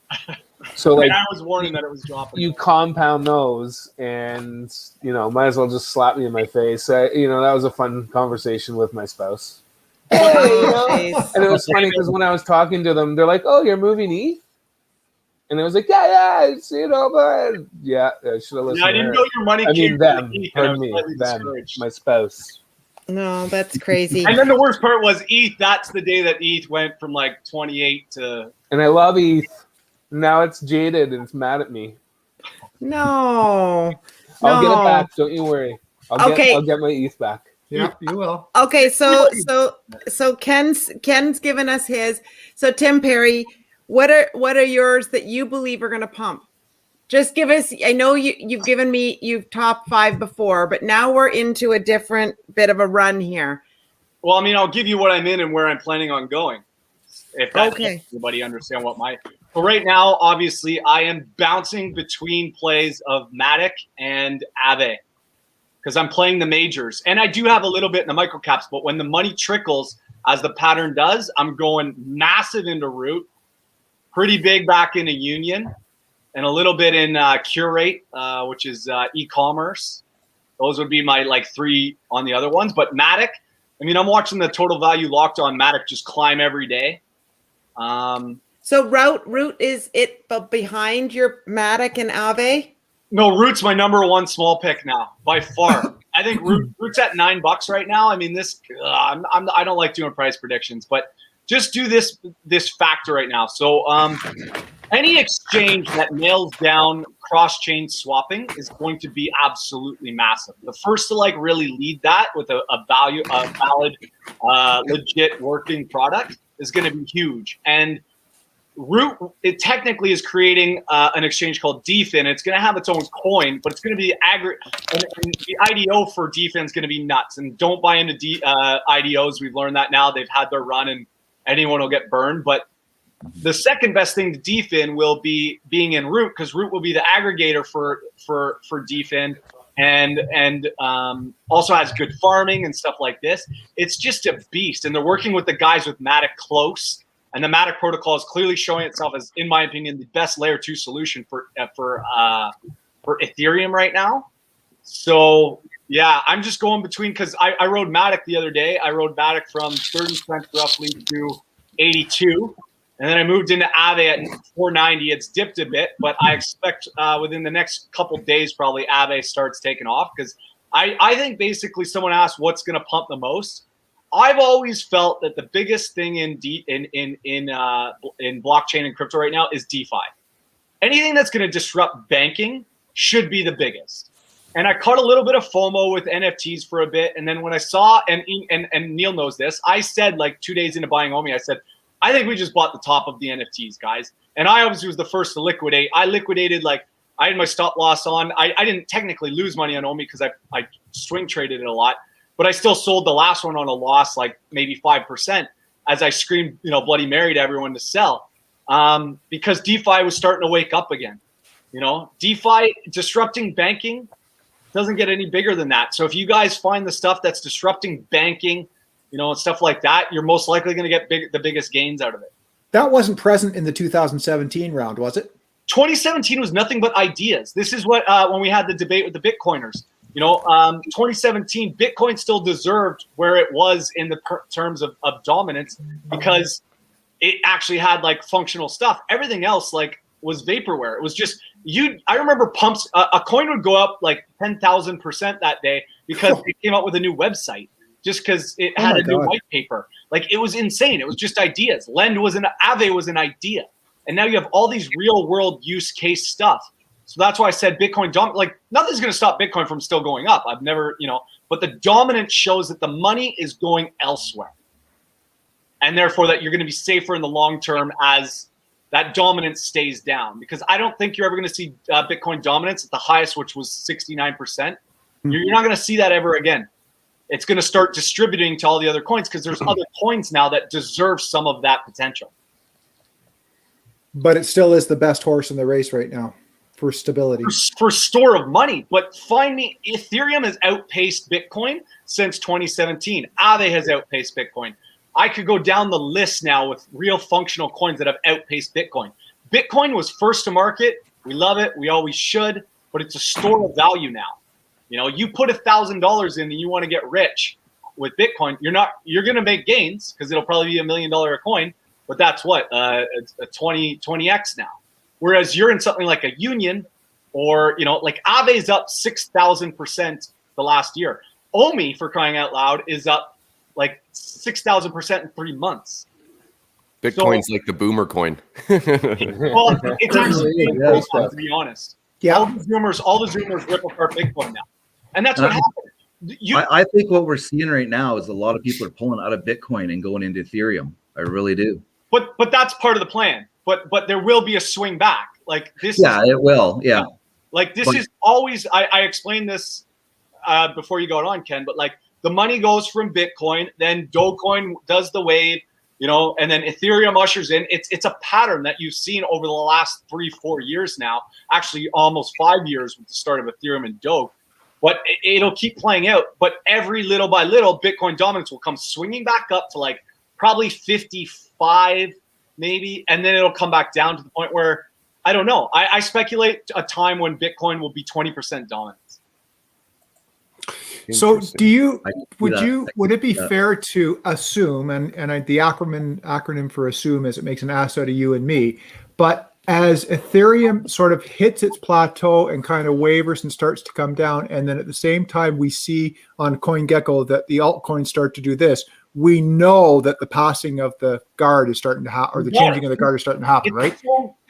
So like, I was warning that it was dropping. You compound those, and might as well just slap me in my face. That was a fun conversation with my spouse. And it was funny because when I was talking to them, they're like, "Oh, you're moving ETH," and I was like, "Yeah, it's, but yeah, I should have listened." Yeah, I didn't know your money. Them, my spouse. No, that's crazy. And then the worst part was ETH. That's the day that ETH went from like 28 to. And I love ETH. Now it's jaded and it's mad at me. No. I'll get it back. Don't you worry. I'll get my ETH back. Yeah, you will. Okay, so Ken's given us his. So Tim Perry, what are yours that you believe are going to pump? Just give us. I know you've given me top 5 before, but now we're into a different bit of a run here. Well, I mean, I'll give you what I'm in and where I'm planning on going. If that helps anybody understand what my. So right now, obviously, I am bouncing between plays of Matic and Aave because I'm playing the majors. And I do have a little bit in the microcaps, but when the money trickles, as the pattern does, I'm going massive into Root, pretty big back into Union, and a little bit in Curate, which is e-commerce. Those would be my 3 on the other ones. But Matic, I mean, I'm watching the total value locked on Matic just climb every day. So Root is it behind your Matic and Aave? No, Root's my number 1 small pick now by far. I think Root's at $9 right now. I mean, I don't like doing price predictions, but just do this factor right now. So any exchange that nails down cross-chain swapping is going to be absolutely massive. The first to really lead that with a valid, legit working product is going to be huge. And Root, it technically is creating an exchange called DFIN. It's going to have its own coin, but it's going to be and the IDO for DFIN is going to be nuts. And don't buy into IDOs. We've learned that now. They've had their run, and anyone will get burned. But the second best thing to DFIN will be being in Root, because Root will be the aggregator for DFIN, and also has good farming and stuff like this. It's just a beast, and they're working with the guys with Matic close. And the Matic protocol is clearly showing itself as, in my opinion, the best layer 2 solution for Ethereum right now. So yeah, I'm just going between, because I rode Matic the other day. I rode Matic from 30 cents roughly to 82, and then I moved into Aave at 490. It's dipped a bit, but I expect within the next couple days probably Aave starts taking off, because I think basically someone asked what's going to pump the most. I've always felt that the biggest thing in blockchain and crypto right now is DeFi. Anything that's going to disrupt banking should be the biggest. And I caught a little bit of FOMO with NFTs for a bit, and then when I saw, and Neil knows this, I said 2 days into buying Omi, I said, I think we just bought the top of the NFTs, guys. And I obviously was the first to liquidate. I liquidated I had my stop loss on. I didn't technically lose money on Omi because I swing traded it a lot, but I still sold the last one on a loss, like maybe 5%, as I screamed, Bloody Mary to everyone to sell, because DeFi was starting to wake up again. DeFi disrupting banking doesn't get any bigger than that. So if you guys find the stuff that's disrupting banking, and stuff like that, you're most likely going to get the biggest gains out of it. That wasn't present in the 2017 round, was it? 2017 was nothing but ideas. This is what when we had the debate with the Bitcoiners. 2017 Bitcoin still deserved where it was in the terms of dominance because it actually had like functional stuff. Everything else was vaporware. It was just I remember pumps. A coin would go up like 10,000% that day because it came out with a new website. Just because it had a new white paper. Like, it was insane. It was just ideas. Ledn was Aave was an idea. And now you have all these real world use case stuff. So that's why I said Bitcoin nothing's going to stop Bitcoin from still going up. I've never, but the dominance shows that the money is going elsewhere. And therefore that you're going to be safer in the long term as that dominance stays down. Because I don't think you're ever going to see Bitcoin dominance at the highest, which was 69%. You're not going to see that ever again. It's going to start distributing to all the other coins because there's other coins now that deserve some of that potential. But it still is the best horse in the race right now for stability. For store of money. But find me, Ethereum has outpaced Bitcoin since 2017. Aave has outpaced Bitcoin. I could go down the list now with real functional coins that have outpaced Bitcoin. Bitcoin was first to market. We love it. We always should. But it's a store of value now. You put $1,000 in and you want to get rich with Bitcoin, you're going to make gains because it'll probably be $1 million a coin, but that's what, it's a 20x now. Whereas you're in something like a Union or, like Aave's up 6,000% the last year. Omi, for crying out loud, is up like 6,000% in 3 months. Bitcoin's like the boomer coin. Well, it's actually to be honest. Yeah. All the Zoomers rip apart Bitcoin now. And that's what happened. I think what we're seeing right now is a lot of people are pulling out of Bitcoin and going into Ethereum. I really do. But that's part of the plan. But there will be a swing back. Like this. Yeah, it will. Yeah. Like this is always. I explained this before you got on, Ken. But like the money goes from Bitcoin, then Dogecoin does the wave, and then Ethereum ushers in. It's a pattern that you've seen over the last 3-4 years now. Actually, almost 5 years with the start of Ethereum and Doge. But it'll keep playing out. But every little by little, Bitcoin dominance will come swinging back up to like probably 55 maybe. And then it'll come back down to the point where, I don't know. I speculate a time when Bitcoin will be 20% dominance. So would it be fair to assume, and the acronym for assume is it makes an ass out of you and me, but as Ethereum sort of hits its plateau and kind of wavers and starts to come down, and then at the same time we see on CoinGecko that the altcoins start to do this, we know that the passing of the guard is starting to happen, or the changing of the guard is starting to happen, right?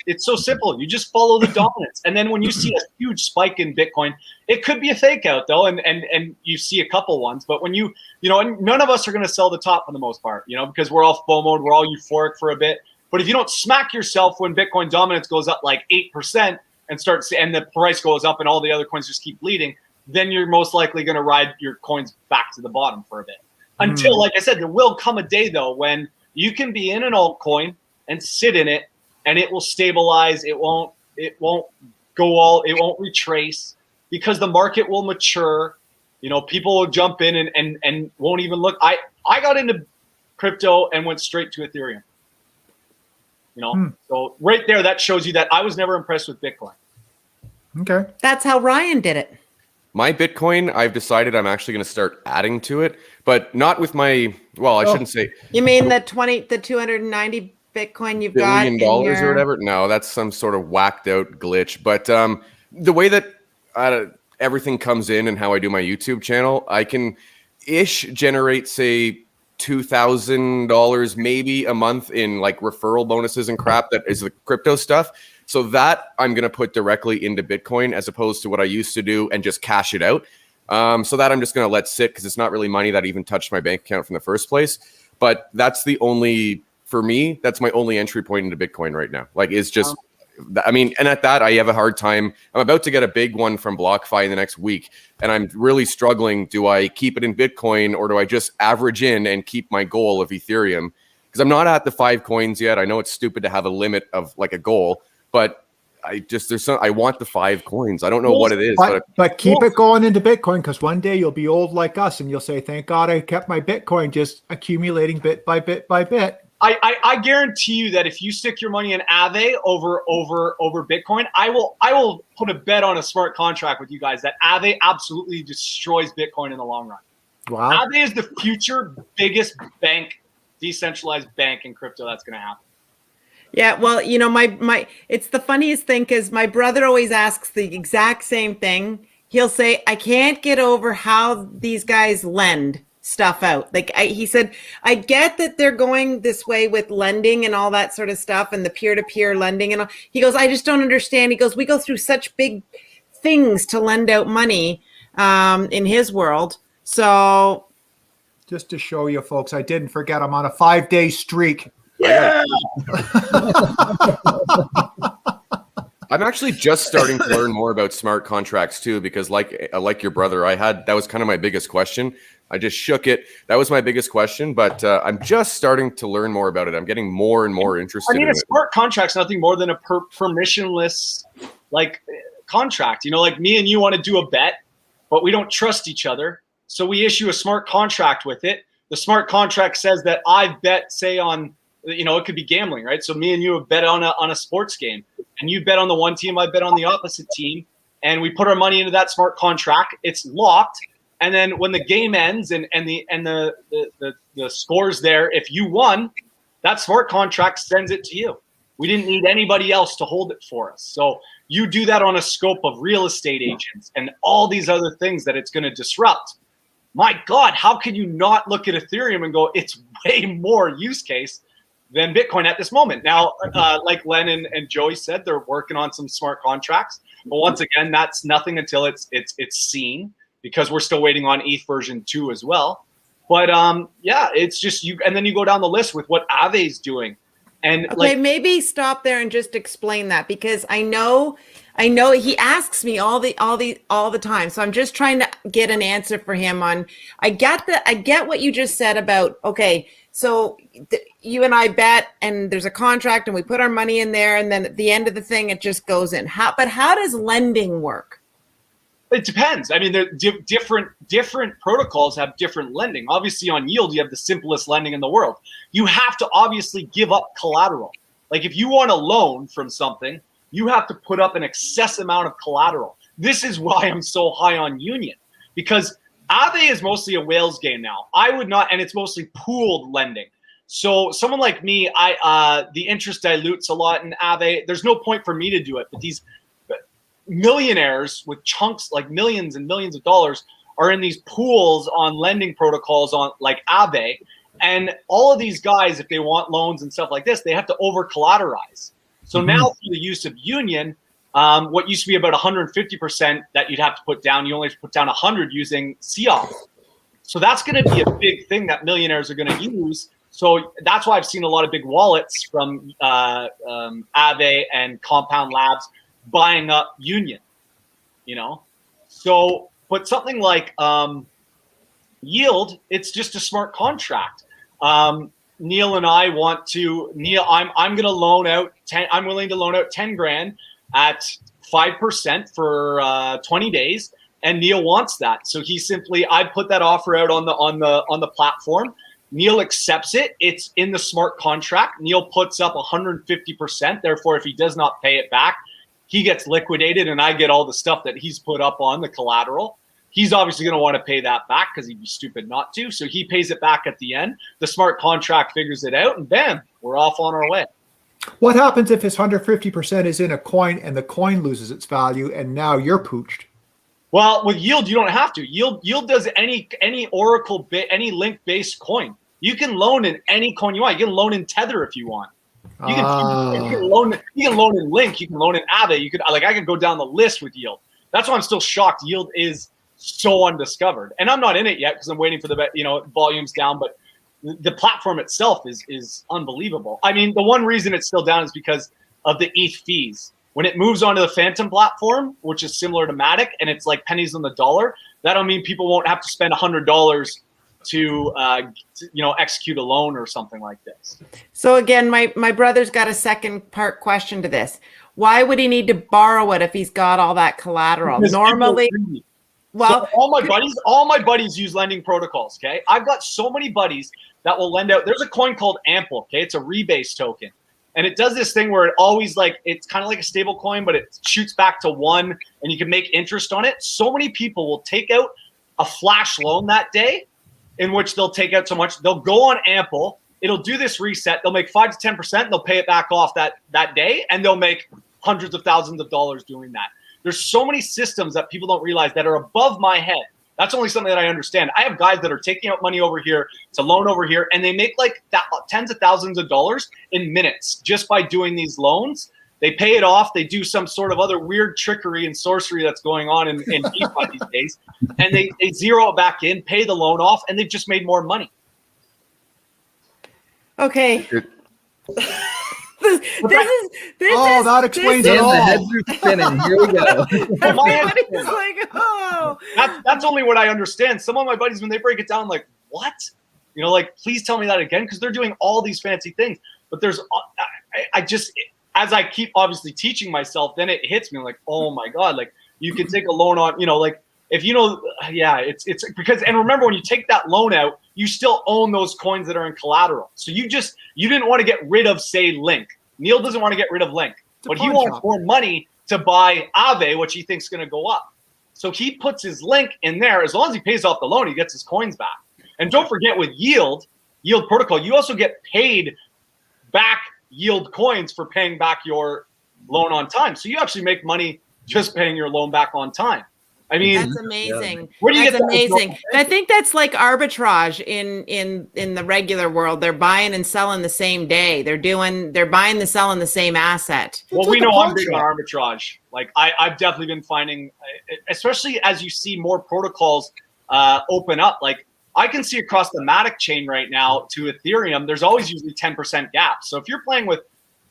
It's so simple. You just follow the dominance. And then when you see a huge spike in Bitcoin, it could be a fake out though. And you see a couple ones, but when and none of us are going to sell the top for the most part, because we're all FOMO'd, we're all euphoric for a bit. But if you don't smack yourself when Bitcoin dominance goes up like 8% and the price goes up and all the other coins just keep bleeding, then you're most likely going to ride your coins back to the bottom for a bit. Until, like I said, there will come a day though when you can be in an altcoin and sit in it and it will stabilize. It won't retrace because the market will mature. People will jump in and won't even look. I got into crypto and went straight to Ethereum. So right there, that shows you that I was never impressed with Bitcoin. Okay. That's how Ryan did it. My Bitcoin, I've decided I'm actually going to start adding to it, but not with I shouldn't say. You mean the 290 Bitcoin you've got $1 billion or whatever? No, that's some sort of whacked out glitch. But the way that everything comes in and how I do my YouTube channel, I can generate, say, $2,000 maybe a month in like referral bonuses and crap that is the crypto stuff. So that I'm going to put directly into Bitcoin as opposed to what I used to do and just cash it out. So that I'm just going to let sit because it's not really money that even touched my bank account from the first place. But that's my only entry point into Bitcoin right now. Like, it's just I mean, and at that, I have a hard time. I'm about to get a big one from BlockFi in the next week, and I'm really struggling. Do I keep it in Bitcoin, or do I just average in and keep my goal of Ethereum? Because I'm not at the 5 coins yet. I know it's stupid to have a limit of like a goal, but I want the 5 coins. I don't know what it is, but keep it going into Bitcoin, because one day you'll be old like us and you'll say, thank God I kept my Bitcoin just accumulating bit by bit by bit. I guarantee you that if you stick your money in Aave over Bitcoin, I will put a bet on a smart contract with you guys that Aave absolutely destroys Bitcoin in the long run. Wow. Aave is the future biggest bank, decentralized bank in crypto that's going to happen. Yeah, well, you know, my it's the funniest thing because my brother always asks the exact same thing. He'll say, I can't get over how these guys lend stuff out. Like he said, I get that they're going this way with lending and all that sort of stuff and the peer-to-peer lending and all. He goes, I just don't understand. He goes, we go through such big things to lend out money in his world. So just to show you folks, I didn't forget I'm on a 5-day streak. Yeah. I'm actually just starting to learn more about smart contracts too, because like your brother, that was kind of my biggest question. I just shook it. That was my biggest question, but I'm just starting to learn more about it. I'm getting more and more interested. I mean, in a smart contract's nothing more than a permissionless contract. You know, like me and you want to do a bet, but we don't trust each other, so we issue a smart contract with it. The smart contract says that I bet, say on, you know, it could be gambling, right? So me and you have bet on a sports game, and you bet on the one team, I bet on the opposite team, and we put our money into that smart contract. It's locked, and then when the game ends and the score's there, if you won, that smart contract sends it to you. We didn't need anybody else to hold it for us. So you do that on a scope of real estate agents and all these other things that it's going to disrupt. My God, how can you not look at Ethereum and go, it's way more use case than Bitcoin at this moment? Now, like Len and Joey said, they're working on some smart contracts. But once again, that's nothing until it's seen, because we're still waiting on ETH version 2 as well. But yeah, it's just you. And then you go down the list with what Aave's doing. And okay, maybe stop there and just explain that, because I know he asks me all the time. So I'm just trying to get an answer for him on. I get what you just said about, okay, so you and I bet, and there's a contract, and we put our money in there, and then at the end of the thing, it just goes in. But how does lending work? It depends. I mean, different protocols have different lending. Obviously, on yield, you have the simplest lending in the world. You have to obviously give up collateral. Like if you want a loan from something, you have to put up an excess amount of collateral. This is why I'm so high on Union, because Aave is mostly a whales game now. I would not, and it's mostly pooled lending. So someone like me, the interest dilutes a lot in Aave. There's no point for me to do it, but these millionaires with chunks like millions and millions of dollars are in these pools on lending protocols on like Aave, and all of these guys, if they want loans and stuff like this, they have to over collateralize. So now through the use of Union, what used to be about 150% that you'd have to put down, you only have to put down 100 using COP. So that's going to be a big thing that millionaires are going to use. So that's why I've seen a lot of big wallets from Aave and Compound Labs buying up Union, you know? So, but something like yield, it's just a smart contract. Neil and I want to, I'm going to loan out 10, I'm willing to loan out 10 grand at 5% for 20 days. And Neil wants that. So he simply, I put that offer out on the platform. Neil accepts it. It's in the smart contract. Neil puts up 150%. Therefore, if he does not pay it back, he gets liquidated, and I get all the stuff that he's put up on the collateral. He's obviously going to want to pay that back because he'd be stupid not to. So he pays it back at the end. The smart contract figures it out, and bam, we're off on our way. What happens if his 150% is in a coin and the coin loses its value and now you're pooched? Well, with yield, you don't have to. Yield does any Oracle any link-based coin. You can loan in any coin you want. You can loan in Tether if you want. You can loan in Link. You can loan in Aave. You could I could go down the list with yield. That's why I'm still shocked. Yield is so undiscovered, and I'm not in it yet because I'm waiting for the volumes down. But the platform itself is unbelievable. I mean, the one reason it's still down is because of the ETH fees. When it moves onto the Phantom platform, which is similar to Matic, and it's like pennies on the dollar, that'll mean people won't have to spend $100 to execute a loan or something like this. So again, my brother's got a second part question to this. Why would he need to borrow it if he's got all that collateral? Because Normally, well, so all my buddies use lending protocols. Okay, I've got so many buddies that will lend out. There's a coin called Ample. Okay, it's a rebase token, and it does this thing where it always it's kind of like a stable coin, but it shoots back to 1, and you can make interest on it. So many people will take out a flash loan that day, in which they'll take out so much. They'll go on Ample. It'll do this reset. They'll make 5 to 10%. They'll pay it back off that day, and they'll make hundreds of thousands of dollars doing that. There's so many systems that people don't realize that are above my head. That's only something that I understand. I have guys that are taking out money over here to loan over here, and they make like tens of thousands of dollars in minutes just by doing these loans. They pay it off. They do some sort of other weird trickery and sorcery that's going on in DeFi these days, and they zero it back in, pay the loan off, and they've just made more money. okay. That explains it And all. the heads are spinning. Here we go. Everybody's like, oh. That's only what I understand. Some of my buddies, when they break it down, like, what? Please tell me that again, because they're doing all these fancy things. But I just, as I keep obviously teaching myself, then it hits me like, oh my God, like you can take a loan on, if it's because, and remember, when you take that loan out, you still own those coins that are in collateral. So you didn't want to get rid of, say, Link. Neil doesn't want to get rid of Link, but he wants more money to buy Aave, which he thinks is going to go up. So he puts his Link in there. As long as he pays off the loan, he gets his coins back. And don't forget, with yield protocol, you also get paid back yield coins for paying back your loan on time. So you actually make money just paying your loan back on time. I mean, that's amazing. Where do you That's get that amazing. I think that's like arbitrage in the regular world. They're buying and selling the same day. They're buying and selling the same asset. Well, we know I'm big on arbitrage. Like I've definitely been finding, especially as you see more protocols open up. Like I can see across the Matic chain right now to Ethereum, there's always usually 10% gap. So if you're playing with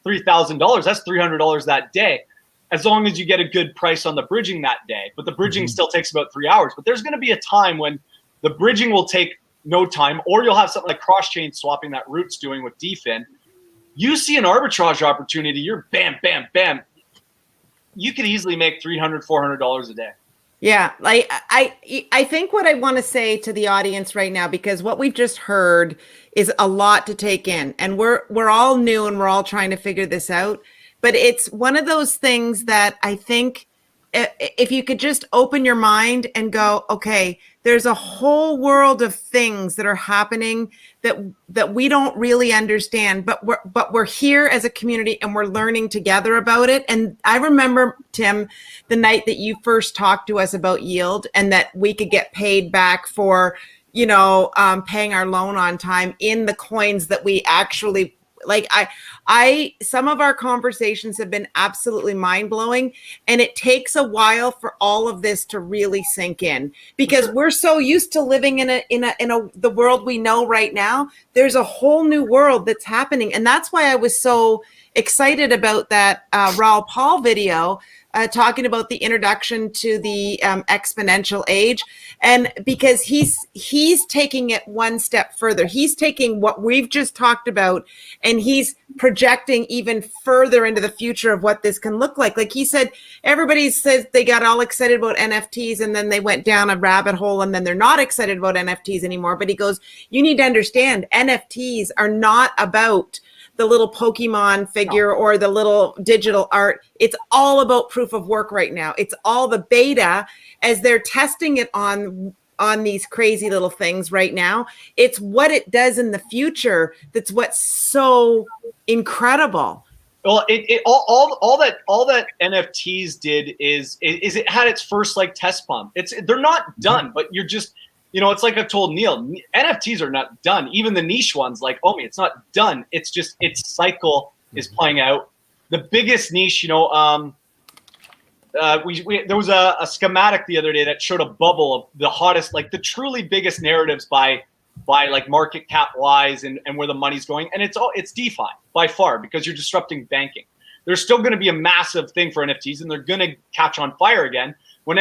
$3,000, that's $300 that day, as long as you get a good price on the bridging that day. But the bridging still takes about 3 hours. But there's going to be a time when the bridging will take no time, or you'll have something like cross-chain swapping that Root's doing with DFIN. You see an arbitrage opportunity, you're bam, bam, bam. You could easily make $300, $400 a day. Yeah, like I think what I want to say to the audience right now, because what we've just heard is a lot to take in, and we're all new and we're all trying to figure this out. But it's one of those things that I think if you could just open your mind and go, okay, there's a whole world of things that are happening that we don't really understand, but we're here as a community and we're learning together about it. And I remember, Tim, the night that you first talked to us about yield and that we could get paid back for, paying our loan on time in the coins that we actually like. Some of our conversations have been absolutely mind-blowing, and it takes a while for all of this to really sink in, because we're so used to living in the world we know right now. There's a whole new world that's happening, and that's why I was so excited about that Raul Paul video talking about the introduction to the exponential age, and because he's taking it one step further. He's taking what we've just talked about and he's projecting even further into the future of what this can look like. Like he said, everybody says they got all excited about NFTs and then they went down a rabbit hole and then they're not excited about NFTs anymore. But he goes, you need to understand, NFTs are not about the little Pokemon figure or the little digital art. It's all about proof of work right now. It's all the beta as they're testing it on these crazy little things right now. It's what it does in the future that's what's so incredible. Well, all that NFTs did is it had its first like test pump. They're not done, but you're just, it's like I've told Neil, NFTs are not done. Even the niche ones like Omi, it's not done. It's just its cycle is playing out. The biggest niche, there was a schematic the other day that showed a bubble of the hottest, like the truly biggest narratives by like market cap wise and where the money's going. And it's DeFi by far, because you're disrupting banking. there's still going to be a massive thing for NFTs, and they're going to catch on fire again. When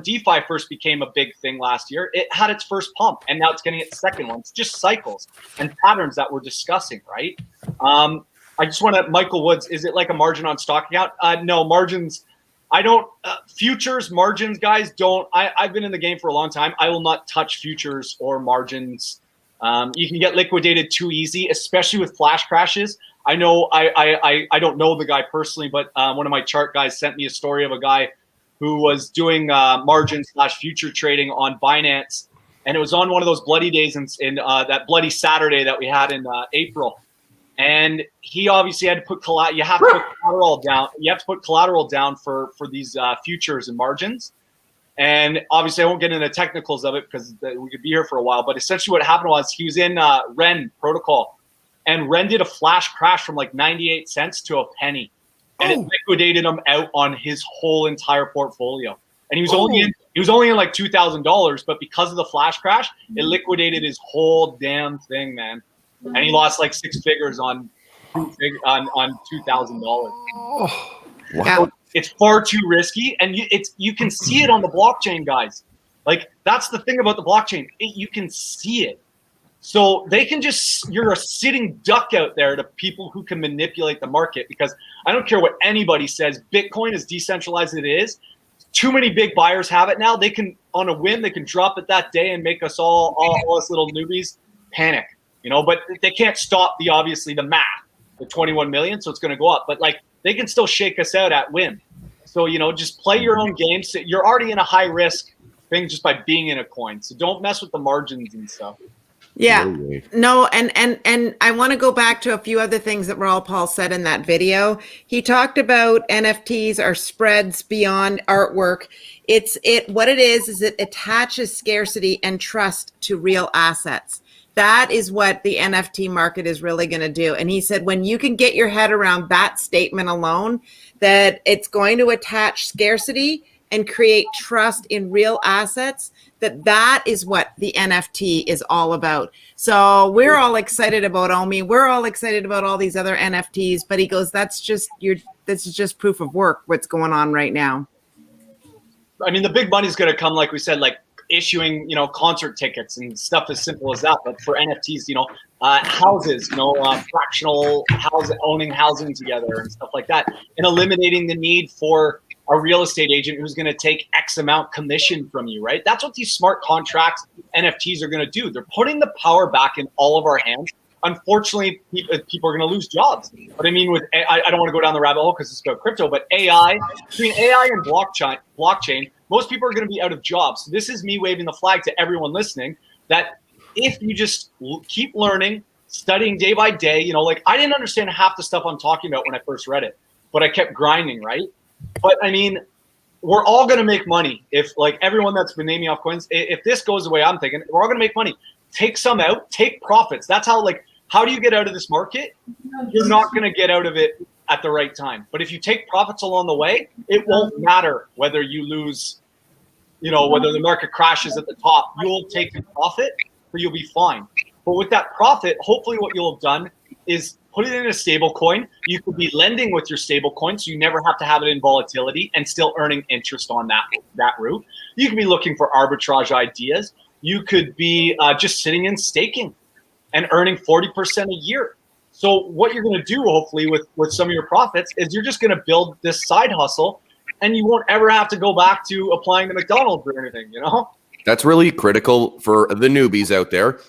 DeFi first became a big thing last year, it had its first pump, and now it's getting its second one. It's just cycles and patterns that we're discussing, right? I just want to, Michael Woods, is it like a margin on stock account? No, margins, I don't, futures, margins, guys, don't, I've been in the game for a long time. I will not touch futures or margins. You can get liquidated too easy, especially with flash crashes. I know, I don't know the guy personally, but one of my chart guys sent me a story of a guy who was doing margin/future trading on Binance. And it was on one of those bloody days in that bloody Saturday that we had in April. And he obviously had to put you have to put collateral down. You have to put collateral down for these futures and margins. And obviously, I won't get into the technicals of it because we could be here for a while. But essentially, what happened was he was in Ren protocol, and Ren did a flash crash from like 98 cents to a penny, and it liquidated him out on his whole entire portfolio. And he was only in like $2,000, but because of the flash crash, it liquidated his whole damn thing, man. And he lost like 6 figures on $2,000. Wow. Yeah. It's far too risky, and you can see it on the blockchain, guys. Like, that's the thing about the blockchain. You can see it. So they can you're a sitting duck out there to people who can manipulate the market, because I don't care what anybody says. Bitcoin, as decentralized as it is, too many big buyers have it now. They can, on a whim, they can drop it that day and make us all us little newbies panic, but they can't stop obviously the math, the 21 million. So it's going to go up, but like, they can still shake us out at whim. So, just play your own game. So you're already in a high risk thing just by being in a coin. So don't mess with the margins and stuff. Yeah, no, and I want to go back to a few other things that Raul Paul said in that video. He talked about NFTs are spreads beyond artwork. What it is it attaches scarcity and trust to real assets. That is what the NFT market is really going to do. And he said, when you can get your head around that statement alone, that it's going to attach scarcity and create trust in real assets, that is what the NFT is all about. So we're all excited about Omi. We're all excited about all these other NFTs, but he goes, this is just proof of work, what's going on right now. I mean, the big money is going to come, like we said, like issuing, concert tickets and stuff as simple as that. But for NFTs, houses, fractional owning housing together and stuff like that, and eliminating the need for a real estate agent who's going to take X amount commission from you, right? That's what these smart contracts NFTs are going to do. They're putting the power back in all of our hands. Unfortunately, people are going to lose jobs. But I mean, I don't want to go down the rabbit hole because it's about crypto, but between AI and blockchain, most people are going to be out of jobs. So this is me waving the flag to everyone listening that if you just keep learning, studying day by day, like I didn't understand half the stuff I'm talking about when I first read it, but I kept grinding, right? But I mean, we're all going to make money if, like, everyone that's been naming off coins, if this goes away, I'm thinking we're all going to make money. Take some out, take profits. That's how do you get out of this market? You're not going to get out of it at the right time. But if you take profits along the way, it won't matter whether you lose, whether the market crashes at the top. You'll take a profit, or you'll be fine. But with that profit, hopefully what you'll have done is put it in a stable coin. You could be lending with your stable coin, so you never have to have it in volatility and still earning interest on that route. You could be looking for arbitrage ideas. You could be just sitting in staking and earning 40% a year. So what you're going to do, hopefully, with some of your profits is you're just going to build this side hustle, and you won't ever have to go back to applying to McDonald's or anything, That's really critical for the newbies out there,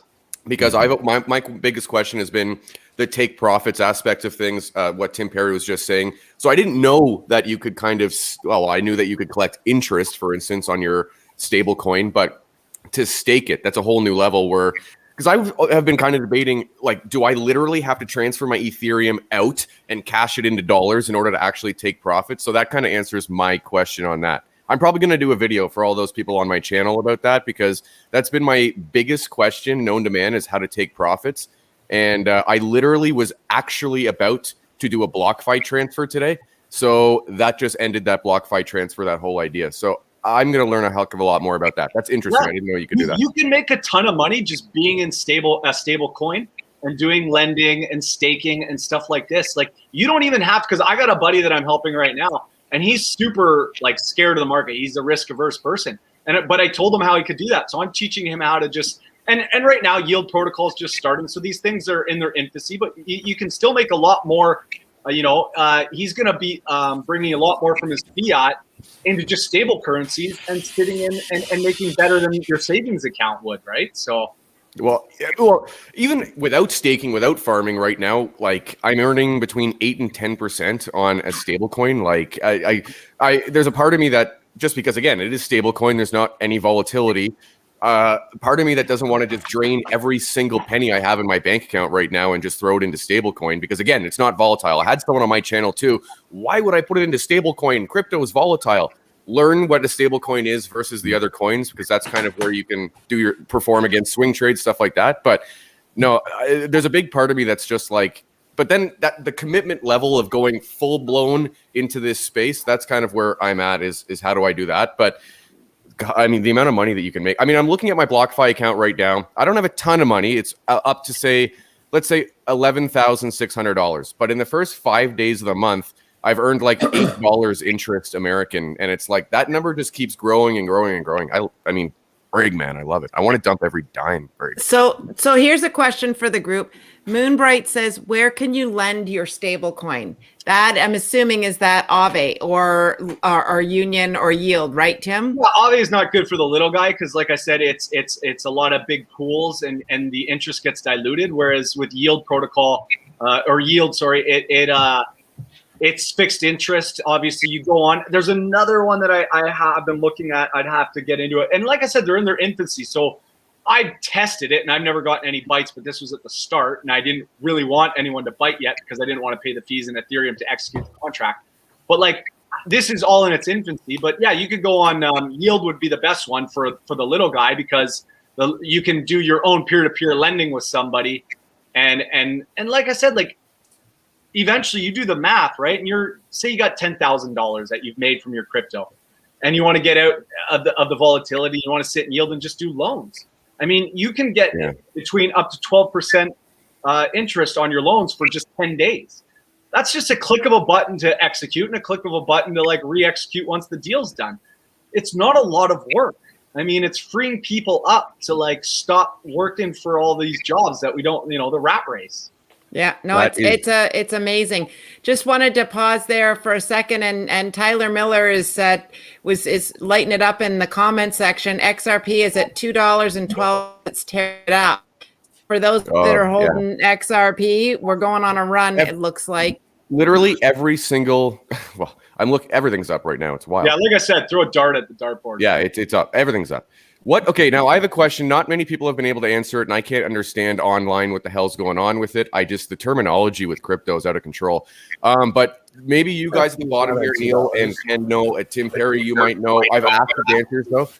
because my biggest question has been the take profits aspect of things, what Tim Perry was just saying. So I didn't know that you could I knew that you could collect interest, for instance, on your stable coin, but to stake it, that's a whole new level where, because I have been kind of debating, like, do I literally have to transfer my Ethereum out and cash it into dollars in order to actually take profits? So that kind of answers my question on that. I'm probably going to do a video for all those people on my channel about that, because that's been my biggest question known to man, is how to take profits. And I literally was actually about to do a BlockFi transfer today. So that just ended that BlockFi transfer, that whole idea. So I'm going to learn a heck of a lot more about that. That's interesting. Yeah. I didn't know you could do that. You can make a ton of money just being in a stable coin. and doing lending and staking and stuff like this. Like you don't even have, because I got a buddy that I'm helping right now, and he's super like scared of the market. He's a risk averse person, but I told him how he could do that. So I'm teaching him how to just and right now yield protocol is just starting, so these things are in their infancy, but you can still make a lot more. He's going to be bringing a lot more from his fiat into just stable currencies and sitting in and making better than your savings account would, right? So. Well, even without staking, without farming right now, like I'm earning between 8 and 10% on a stable coin. Like there's a part of me that just because, again, it is stable coin, there's not any volatility. Part of me that doesn't want to just drain every single penny I have in my bank account right now and just throw it into stablecoin because, again, it's not volatile. I had someone on my channel too. Why would I put it into stablecoin? Crypto is volatile. Learn what a stablecoin is versus the other coins, because that's kind of where you can perform against swing trades, stuff like that. But no, there's a big part of me that's just like, but then the commitment level of going full blown into this space, that's kind of where I'm at is how do I do that? But I mean, the amount of money that you can make. I mean, I'm looking at my BlockFi account right now. I don't have a ton of money. It's up to let's say $11,600. But in the first 5 days of the month, I've earned like $8 interest American. And it's like that number just keeps growing and growing and growing. I mean, Brig, man, I love it. I want to dump every dime. Brig. So here's a question for the group. Moonbright says, where can you lend your stable coin? That I'm assuming is that Aave or Union or Yield, right, Tim? Yeah, Aave is not good for the little guy because, like I said, it's a lot of big pools and the interest gets diluted. Whereas with Yield protocol it's fixed interest. Obviously, you go on. There's another one that I have been looking at. I'd have to get into it. And like I said, they're in their infancy. So I tested it and I've never gotten any bites, but this was at the start. And I didn't really want anyone to bite yet because I didn't want to pay the fees in Ethereum to execute the contract. But like, this is all in its infancy. But yeah, you could go on. Yield would be the best one for the little guy because you can do your own peer-to-peer lending with somebody. And like I said, like, eventually you do the math, right? And say you got $10,000 that you've made from your crypto and you want to get out of the volatility. You want to sit and yield and just do loans. I mean, you can get between up to 12% interest on your loans for just 10 days. That's just a click of a button to execute and a click of a button to like re-execute once the deal's done. It's not a lot of work. I mean, it's freeing people up to like stop working for all these jobs that we don't, the rat race. Yeah, no, it's amazing. Just wanted to pause there for a second, and Tyler Miller is lighting it up in the comment section. XRP is at $2.12. Let's tear it out. For those that are holding XRP, we're going on a run. It looks like literally every single. Well, everything's up right now. It's wild. Yeah, like I said, throw a dart at the dartboard. Yeah, it's up. Everything's up. What? Okay, now I have a question. Not many people have been able to answer it, and I can't understand online what the hell's going on with it. The terminology with crypto is out of control. But maybe you guys in the bottom here, Neil, and know, Tim Perry, you might know. I've asked the answers though.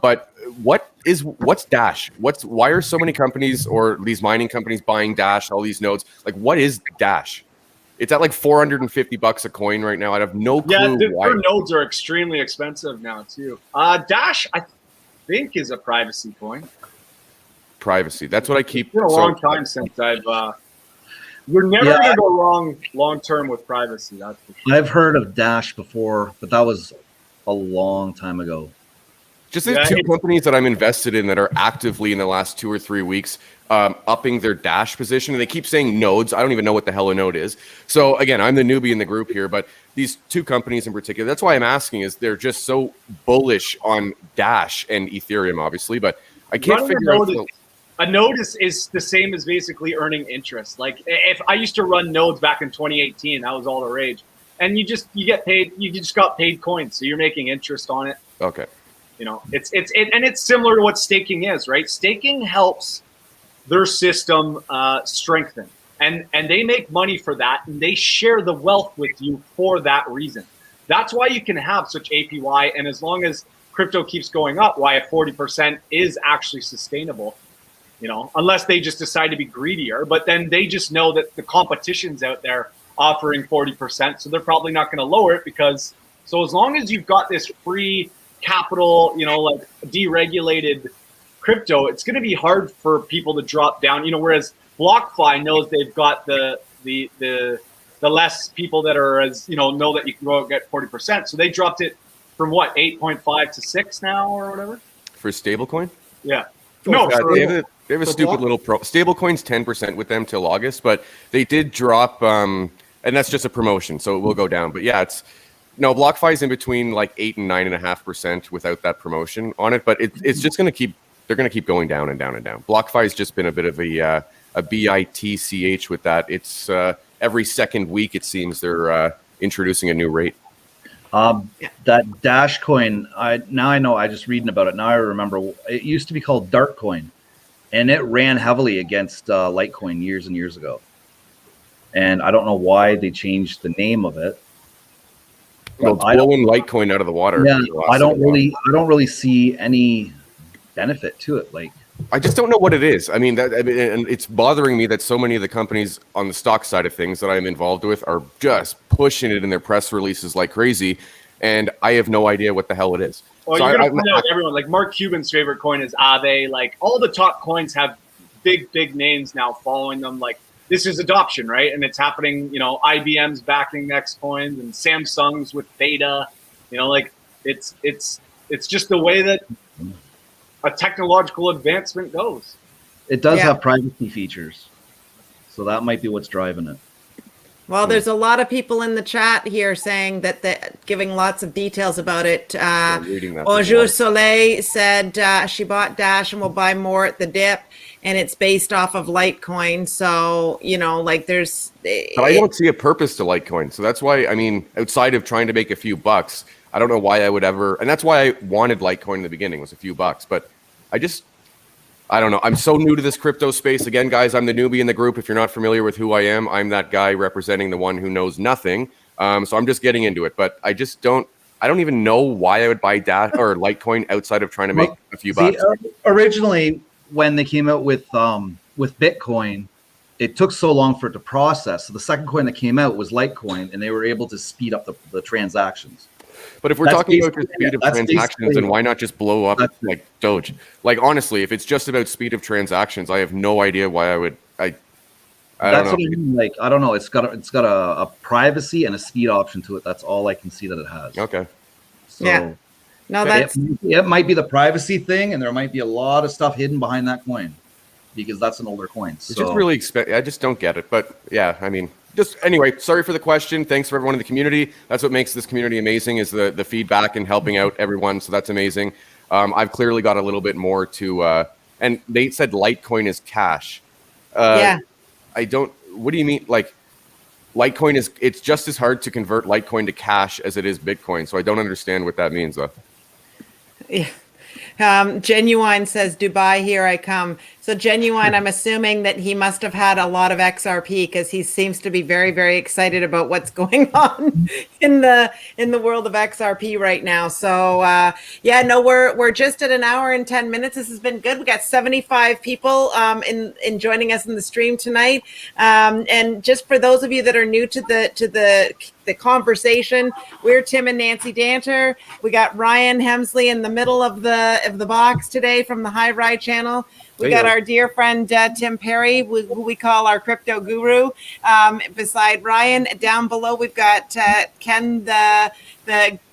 But what's Dash? Why are so many companies or these mining companies buying Dash, all these nodes? Like, what is Dash? It's at like $450 a coin right now. I have no clue why. Their nodes are extremely expensive now too. Dash, I think, is a privacy coin. Privacy. That's what I keep. It's been a long time since I've. You're never gonna go long term with privacy. That's for sure. I've heard of Dash before, but that was a long time ago. Just there's two companies that I'm invested in that are actively in the last 2 or 3 weeks upping their Dash position, and they keep saying nodes. I don't even know what the hell a node is. So again, I'm the newbie in the group here, but these two companies in particular, that's why I'm asking, is they're just so bullish on Dash and Ethereum, obviously, but I can't figure out. A node is the same as basically earning interest. Like if I used to run nodes back in 2018, that was all the rage, and you get paid. You just got paid coins, so you're making interest on it. Okay. It's similar to what staking is, right? Staking helps their system strengthen, and they make money for that, and they share the wealth with you for that reason. That's why you can have such APY, and as long as crypto keeps going up, why a 40% is actually sustainable, unless they just decide to be greedier. But then they just know that the competition's out there offering 40%, so they're probably not going to lower it because. So as long as you've got this free capital, like deregulated crypto, it's going to be hard for people to drop down. Whereas BlockFi knows they've got the less people that are know that you can go out and get 40%. So they dropped it from what 8.5 to 6 now or whatever For stablecoin? Yeah. No, they have a stupid little stablecoin's 10% with them till August, but they did drop, and that's just a promotion, so it will go down. But yeah, BlockFi's in between like 8 and 9.5% without that promotion on it, but it's just going to keep. They're going to keep going down and down and down. BlockFi's just been a bit of a BITCH with that. It's every second week it seems they're introducing a new rate. That Dash coin, I know, I just reading about it. Now I remember it used to be called Dark Coin, and it ran heavily against Litecoin years and years ago. And I don't know why they changed the name of it. Well, it's blowing Litecoin out of the water. Yeah, I don't really see any benefit to it. Like, I just don't know what it is. And it's bothering me that so many of the companies on the stock side of things that I'm involved with are just pushing it in their press releases like crazy, and I have no idea what the hell it is. Well, so you're gonna find out everyone. Like Mark Cuban's favorite coin is Aave. Like all the top coins have big names now following them. Like this is adoption, right? And it's happening. IBM's backing next coins, and Samsung's with Theta. Like it's just the way that a technological advancement goes. It does have privacy features, so that might be what's driving it. Well, there's a lot of people in the chat here saying that they're giving lots of details about it. Bonjour Soleil said she bought Dash and will buy more at the dip, and it's based off of Litecoin. So, there's... But I don't see a purpose to Litecoin. So that's why, outside of trying to make a few bucks, I don't know why I would ever... And that's why I wanted Litecoin in the beginning, was a few bucks. But I don't know. I'm so new to this crypto space. Again, guys, I'm the newbie in the group. If you're not familiar with who I am, I'm that guy representing the one who knows nothing. So I'm just getting into it. But I don't even know why I would buy Dash or Litecoin outside of trying to make a few bucks. Originally, when they came out with Bitcoin, it took so long for it to process. So the second coin that came out was Litecoin, and they were able to speed up the transactions. But if we're talking about the speed of transactions, then why not just blow up like Doge? Like, honestly, if it's just about speed of transactions, I have no idea why I would. I don't know. What I mean. Like, I don't know. It's got a privacy and a speed option to it. That's all I can see that it has. Okay. So, yeah. No, it might be the privacy thing, and there might be a lot of stuff hidden behind that coin because that's an older coin. So. It's just really I just don't get it. But yeah, just anyway, sorry for the question. Thanks for everyone in the community. That's what makes this community amazing, is the feedback and helping out everyone. So that's amazing. I've clearly got a little bit more to, and they said Litecoin is cash. Yeah. What do you mean? Like, Litecoin it's just as hard to convert Litecoin to cash as it is Bitcoin. So I don't understand what that means though. Yeah. Genuine says, Dubai, here I come. So Genuine, I'm assuming that he must have had a lot of XRP because he seems to be very, very excited about what's going on in the world of XRP right now. So we're just at an hour and 10 minutes. This has been good. We got 75 people in joining us in the stream tonight. And just for those of you that are new to the conversation, we're Tim and Nancy Danter. We got Ryan Hemsley in the middle of the box today from the High Ride channel. We got our dear friend Tim Perry, who we call our crypto guru. Beside Ryan, down below we've got Ken, the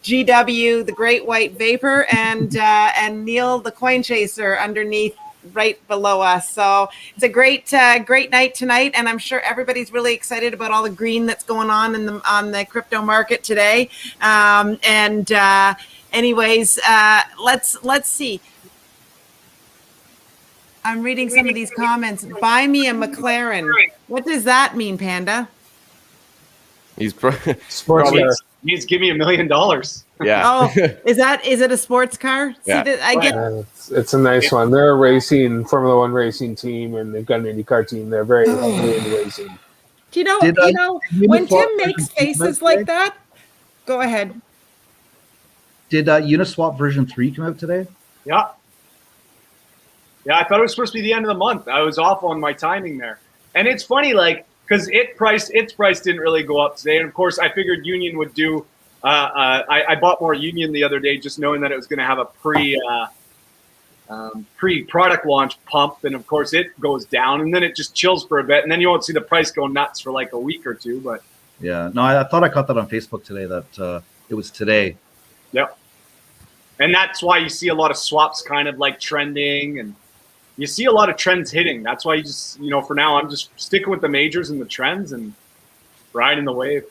GW, the Great White Vapor, and Neil, the Coin Chaser, underneath right below us. So it's a great night tonight, and I'm sure everybody's really excited about all the green that's going on on the crypto market today. Anyways, let's see. I'm reading some of these comments. Buy me a McLaren. What does that mean, Panda? He's sports car. He's give me $1 million. Yeah. Oh, is it a sports car? Yeah. See, it's a nice one. They're a Formula One racing team, and they've got an IndyCar team. They're very heavily into racing. Do you know when Tim makes faces like that? Go ahead. Did Uniswap version 3 come out today? Yeah. Yeah, I thought it was supposed to be the end of the month. I was off on my timing there. And it's funny, because its price didn't really go up today. And of course, I figured Union would do. I bought more Union the other day, just knowing that it was going to have a pre-product launch pump, and of course it goes down, and then it just chills for a bit, and then you won't see the price go nuts for like a week or two. But yeah, no, I thought I caught that on Facebook today. That it was today. Yep. And that's why you see a lot of swaps kind of like trending, and you see a lot of trends hitting. That's why you just, for now, I'm just sticking with the majors and the trends and riding the wave.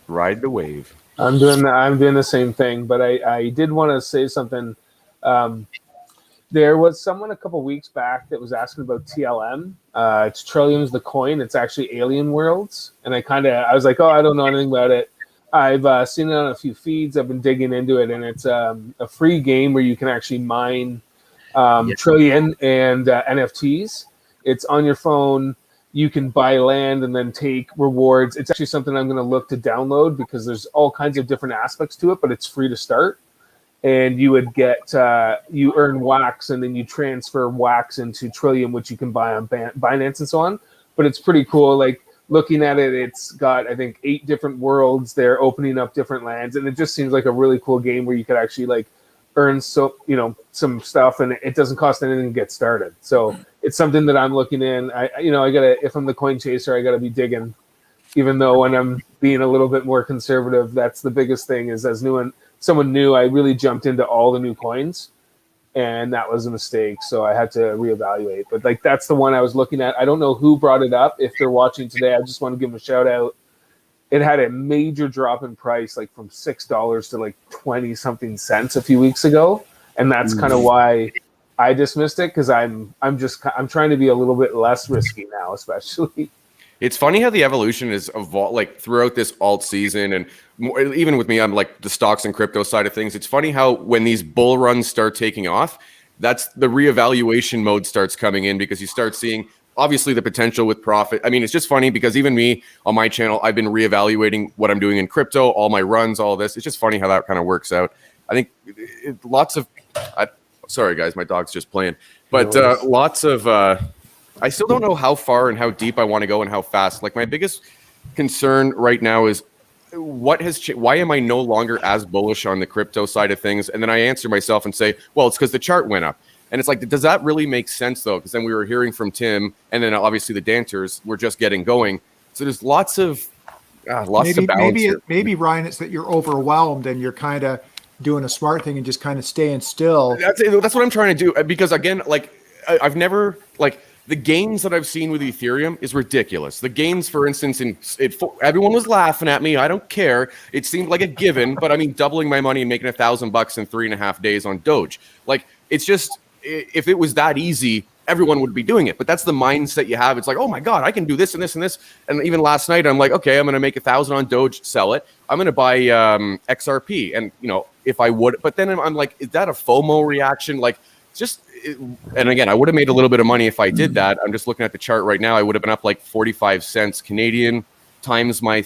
Ride the wave. I'm doing the same thing, but I did want to say something. There was someone a couple weeks back that was asking about TLM. It's Trillium's the coin. It's actually Alien Worlds, and I was like, oh, I don't know anything about it. I've seen it on a few feeds. I've been digging into it, and it's a free game where you can actually mine Trillion and NFTs. It's on your phone. You can buy land and then take rewards. It's actually something I'm going to look to download because there's all kinds of different aspects to it, but it's free to start. And you would get, you earn wax, and then you transfer wax into Trillium, which you can buy on Binance and so on. But it's pretty cool. Like, looking at it, it's got, I think, 8 different worlds. They're opening up different lands, and it just seems like a really cool game where you could actually like earn some stuff, and it doesn't cost anything to get started. So it's something that I'm looking in. I gotta, if I'm the coin chaser, I gotta be digging. Even though when I'm being a little bit more conservative, that's the biggest thing. Is someone new, I really jumped into all the new coins. And that was a mistake, so I had to reevaluate. But like, that's the one I was looking at. I don't know who brought it up. If they're watching today, I just want to give them a shout out. It had a major drop in price, like from $6 to like 20 something cents a few weeks ago, and that's kind of why I dismissed it, because I'm trying to be a little bit less risky now, especially. It's funny how the evolution is evolved, like throughout this alt season, and even with me, I'm like the stocks and crypto side of things. It's funny how when these bull runs start taking off, that's the reevaluation mode starts coming in, because you start seeing obviously the potential with profit. I mean, it's just funny because even me on my channel, I've been reevaluating what I'm doing in crypto, all my runs, all this. It's just funny how that kind of works out. I think sorry guys, my dog's just playing, but lots of. I still don't know how far and how deep I want to go and how fast. Like, my biggest concern right now is why am I no longer as bullish on the crypto side of things? And then I answer myself and say, well, it's because the chart went up. And it's like, does that really make sense though? Because then we were hearing from Tim, and then obviously the Danters were just getting going. So there's lots of balance here. Maybe Ryan, it's that you're overwhelmed and you're kind of doing a smart thing and just kind of staying still. That's what I'm trying to do. Because again, like, I've never like. The gains that I've seen with Ethereum is ridiculous. The gains, for instance, everyone was laughing at me. I don't care. It seemed like a given, but I mean, doubling my money and making $1,000 in 3.5 days on Doge. Like, it's just, if it was that easy, everyone would be doing it. But that's the mindset you have. It's like, oh my God, I can do this and this and this. And even last night, I'm like, okay, I'm going to make $1,000 on Doge, sell it. I'm going to buy XRP. And, if I would, but then I'm like, is that a FOMO reaction? Like, and again, I would have made a little bit of money if I did that. I'm just looking at the chart right now. I would have been up like 45 cents Canadian times my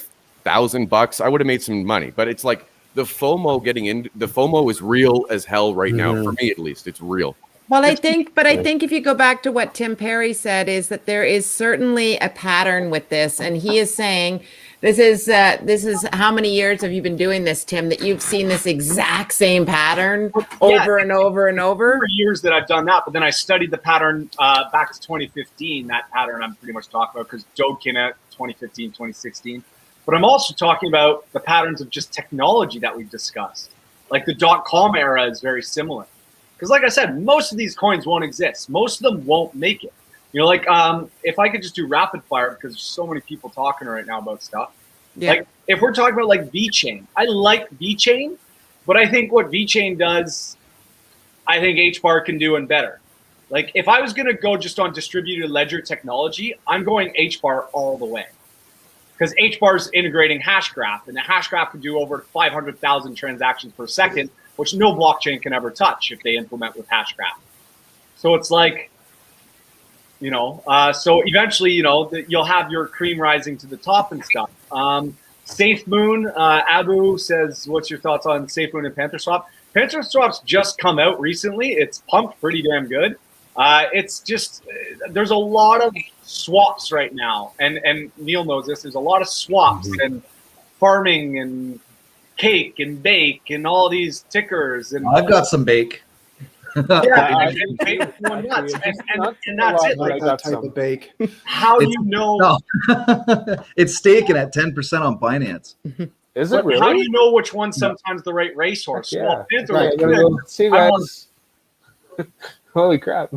$1,000. I would have made some money. But it's like the FOMO is real as hell right now. For me, at least, it's real. Well, I think if you go back to what Tim Perry said, is that there is certainly a pattern with this, and he is saying this is how many years have you been doing this, Tim, that you've seen this exact same pattern over and over and over? For years that I've done that, but then I studied the pattern back to 2015. That pattern I'm pretty much talking about because Doge came out 2015, 2016. But I'm also talking about the patterns of just technology that we've discussed. Like the .com era is very similar. Because like I said, most of these coins won't exist. Most of them won't make it. If I could just do rapid fire, because there's so many people talking right now about stuff. Yeah. Like if we're talking about like VeChain, I like VeChain, but I think what VeChain does, I think HBAR can do and better. Like if I was going to go just on distributed ledger technology, I'm going HBAR all the way. Because HBAR is integrating Hashgraph, and the Hashgraph can do over 500,000 transactions per second, which no blockchain can ever touch if they implement with Hashgraph. So it's like, so eventually, you'll have your cream rising to the top and stuff. SafeMoon, Abu says, what's your thoughts on SafeMoon and PantherSwap? PantherSwap's just come out recently. It's pumped pretty damn good. It's just, there's a lot of swaps right now. And Neil knows this. There's a lot of swaps and farming and cake and bake and all these tickers. And I've got some bake. Yeah, and bake going nuts. And that's it. Like that type of bake. How do you know? No. It's staking at 10% on Binance. Is it really? How do you know which one's sometimes the right racehorse? Yeah. Well, Panther Right. looks good. See, that's holy crap.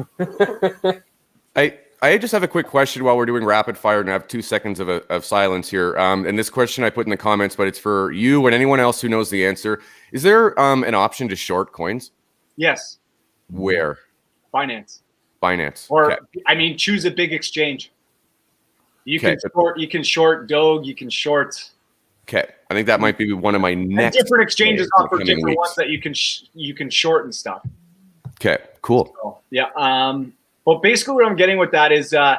I just have a quick question while we're doing rapid fire, and I have 2 seconds of silence here. And this question I put in the comments, but it's for you and anyone else who knows the answer. Is there an option to short coins? Yes. Where? Binance. Okay. I mean, choose a big exchange. You Okay. can short Doge, you can short. Okay, I think that might be one of my next. And different exchanges in the offer coming different weeks. ones that you can short and stuff. Okay, cool. So, yeah. But basically, what I'm getting with that is, I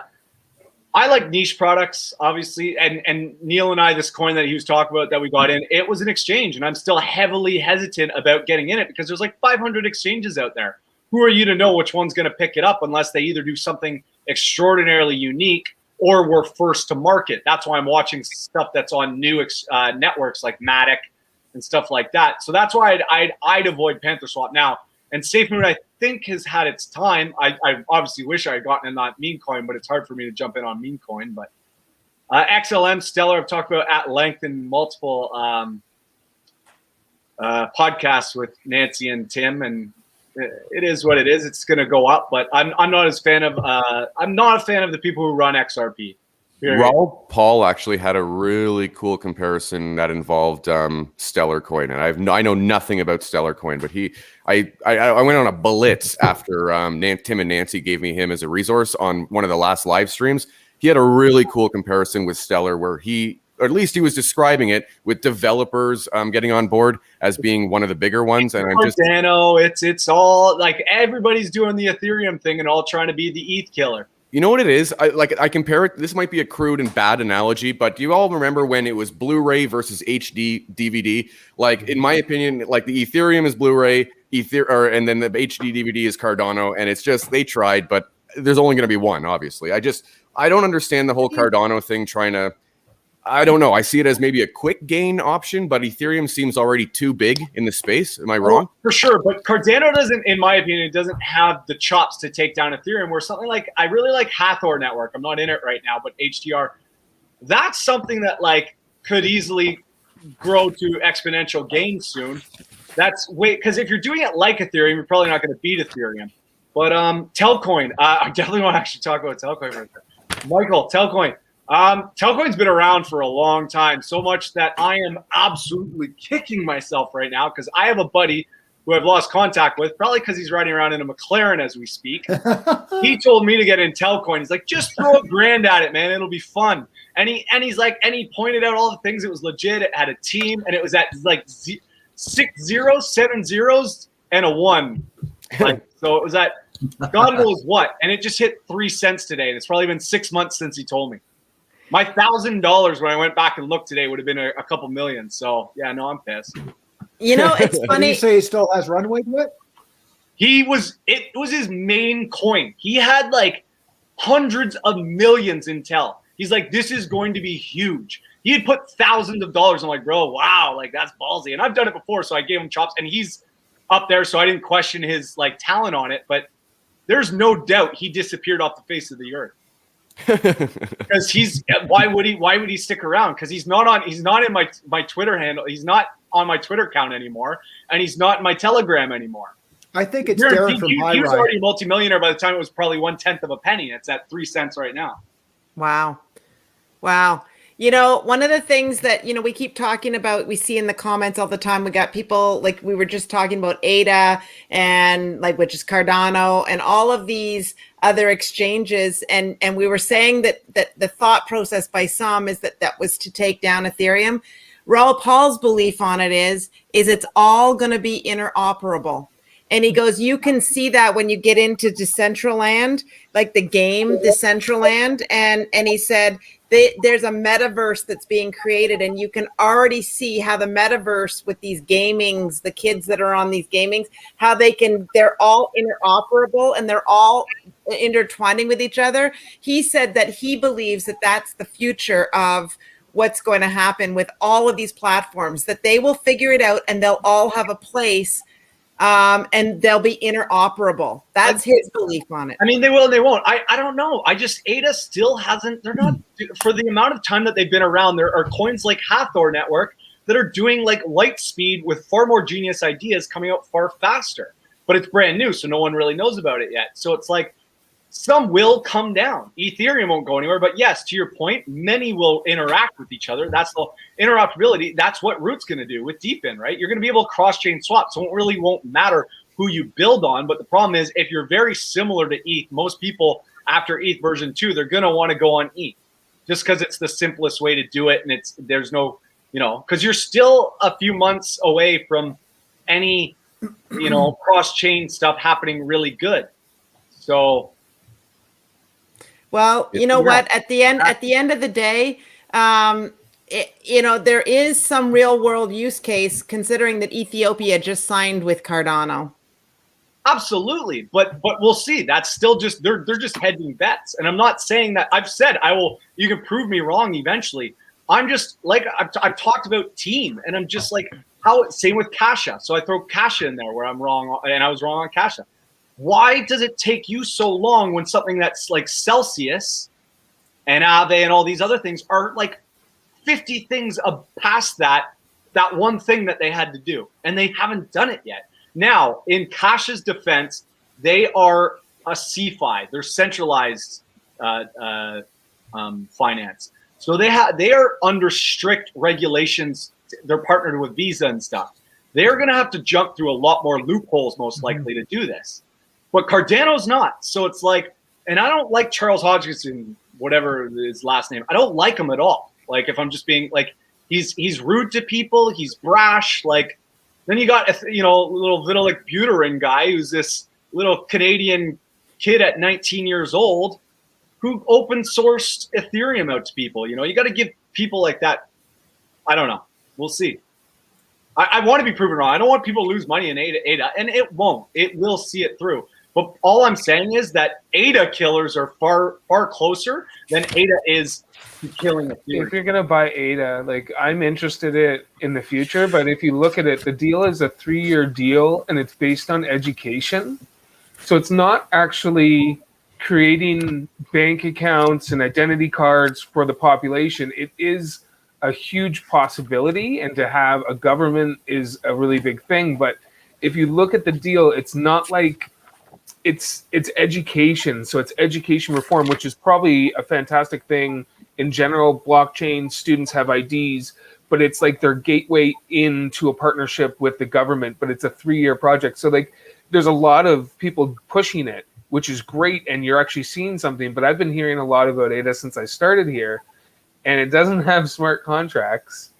like niche products, obviously, and Neil and I, this coin that he was talking about that we got in, it was an exchange, and I'm still heavily hesitant about getting in it because there's like 500 exchanges out there. Who are you to know which one's going to pick it up unless they either do something extraordinarily unique or we're first to market? That's why I'm watching stuff that's on new networks like Matic and stuff like that. So that's why I'd avoid Panther Swap now. And SafeMoon, I think, has had its time. I obviously wish I had gotten in that meme coin, but it's hard for me to jump in on meme coin. But XLM, Stellar, I've talked about at length in multiple podcasts with Nancy and Tim, and it is what it is. It's going to go up, but I'm not a fan of the people who run XRP. Raul Paul actually had a really cool comparison that involved Stellar Coin, and I know nothing about Stellar Coin, but I went on a blitz after Tim and Nancy gave me him as a resource on one of the last live streams. He had a really cool comparison with Stellar, where or at least he was describing it with developers getting on board as being one of the bigger ones. And it's all like everybody's doing the Ethereum thing and all trying to be the ETH killer. You know what it is? I compare it. This might be a crude and bad analogy, but do you all remember when it was Blu-ray versus HD DVD? Like, in my opinion, like the Ethereum is Blu-ray, and then the HD DVD is Cardano, and it's just they tried, but there's only going to be one. Obviously, I don't understand the whole Cardano thing. I don't know. I see it as maybe a quick gain option, but Ethereum seems already too big in the space. Am I wrong? For sure, but Cardano doesn't, in my opinion, it doesn't have the chops to take down Ethereum. Where something like, I really like Hathor Network. I'm not in it right now, but HTR, that's something that like could easily grow to exponential gains soon. Because if you're doing it like Ethereum, you're probably not going to beat Ethereum. But Telcoin, I definitely want to actually talk about Telcoin right there. Michael, Telcoin. Telcoin's been around for a long time, so much that I am absolutely kicking myself right now because I have a buddy who I've lost contact with, probably because he's riding around in a McLaren as we speak. He told me to get in Telcoin. He's like, just throw $1,000 at it, man. It'll be fun. And he pointed out all the things. It was legit. It had a team, and it was at like 6 zeros, 7 zeros, and a 1. So it was at God knows what, and it just hit 3 cents today. And it's probably been 6 months since he told me. My $1,000 when I went back and looked today would have been a couple million. So yeah, no, I'm pissed. You know, it's funny. Did you say he still has runway to it? It was his main coin. He had like hundreds of millions in Tel. He's like, this is going to be huge. He had put thousands of dollars. I'm like, bro, wow, like that's ballsy. And I've done it before, so I gave him chops, and he's up there, so I didn't question his like talent on it. But there's no doubt he disappeared off the face of the earth. Because why would he stick around? Because he's not in my Twitter handle. He's not on my Twitter account anymore, and he's not in my Telegram anymore. I think it's Darren from High He was Ride. already a multimillionaire by the time it was probably 1/10 of a penny. It's at 3 cents right now. Wow. You know, one of the things that, you know, we keep talking about, we see in the comments all the time, we got people like we were just talking about ADA and like, which is Cardano and all of these other exchanges. And we were saying that the thought process by some is that was to take down Ethereum. Raul Paul's belief on it is it's all going to be interoperable. And he goes, you can see that when you get into Decentraland, like the game Decentraland. And he said, there's a metaverse that's being created, and you can already see how the metaverse with these gamings, the kids that are on these gamings, how they're all interoperable and they're all intertwining with each other. He said that he believes that that's the future of what's going to happen with all of these platforms, that they will figure it out and they'll all have a place and they'll be interoperable. That's his belief on it. I mean, they will and they won't. I don't know. ADA still hasn't. They're not, for the amount of time that they've been around. There are coins like Hathor Network that are doing like light speed with far more genius ideas coming out far faster. But it's brand new, so no one really knows about it yet. So it's like some will come down. Ethereum won't go anywhere. But yes, to your point, many will interact with each other. That's the interoperability. That's what Root's going to do with DeepIn, right? You're going to be able to cross-chain swap. So it really won't matter who you build on. But the problem is, if you're very similar to ETH, most people after ETH version 2, they're going to want to go on ETH just because it's the simplest way to do it. And there's no, because you're still a few months away from any, cross-chain stuff happening really good. So, well, you know what? At the end of the day, there is some real world use case considering that Ethiopia just signed with Cardano. Absolutely, but we'll see. That's still just they're just hedging bets, and I'm not saying that. I've said I will. You can prove me wrong eventually. I'm just like I've talked about team, and I'm just like same with Kasha. So I throw Kasha in there where I'm wrong, and I was wrong on Kasha. Why does it take you so long when something that's like Celsius and Aave and all these other things are like 50 things past that one thing that they had to do, and they haven't done it yet. Now, in Kasha's defense, they are a CFI. They're centralized finance. So they are under strict regulations. They're partnered with Visa and stuff. They're going to have to jump through a lot more loopholes, most likely, to do this. But Cardano's not. So it's like, and I don't like Charles Hodgkinson, whatever his last name. I don't like him at all. Like, if I'm just being like, he's rude to people. He's brash. Like, then you got, little Vitalik Buterin guy who's this little Canadian kid at 19 years old who open sourced Ethereum out to people. You got to give people like that. I don't know. We'll see. I want to be proven wrong. I don't want people to lose money in ADA, and it won't. It will see it through. But all I'm saying is that ADA killers are far, far closer than ADA is to killing Ethereum. If you're going to buy ADA, like, I'm interested in the future, but if you look at it, the deal is a 3-year deal, and it's based on education. So it's not actually creating bank accounts and identity cards for the population. It is a huge possibility, and to have a government is a really big thing. But if you look at the deal, it's not like it's education. So it's education reform, which is probably a fantastic thing. In general, blockchain students have IDs, but it's like their gateway into a partnership with the government, but it's a 3-year project. So like there's a lot of people pushing it, which is great. And you're actually seeing something, but I've been hearing a lot about ADA since I started here, and it doesn't have smart contracts.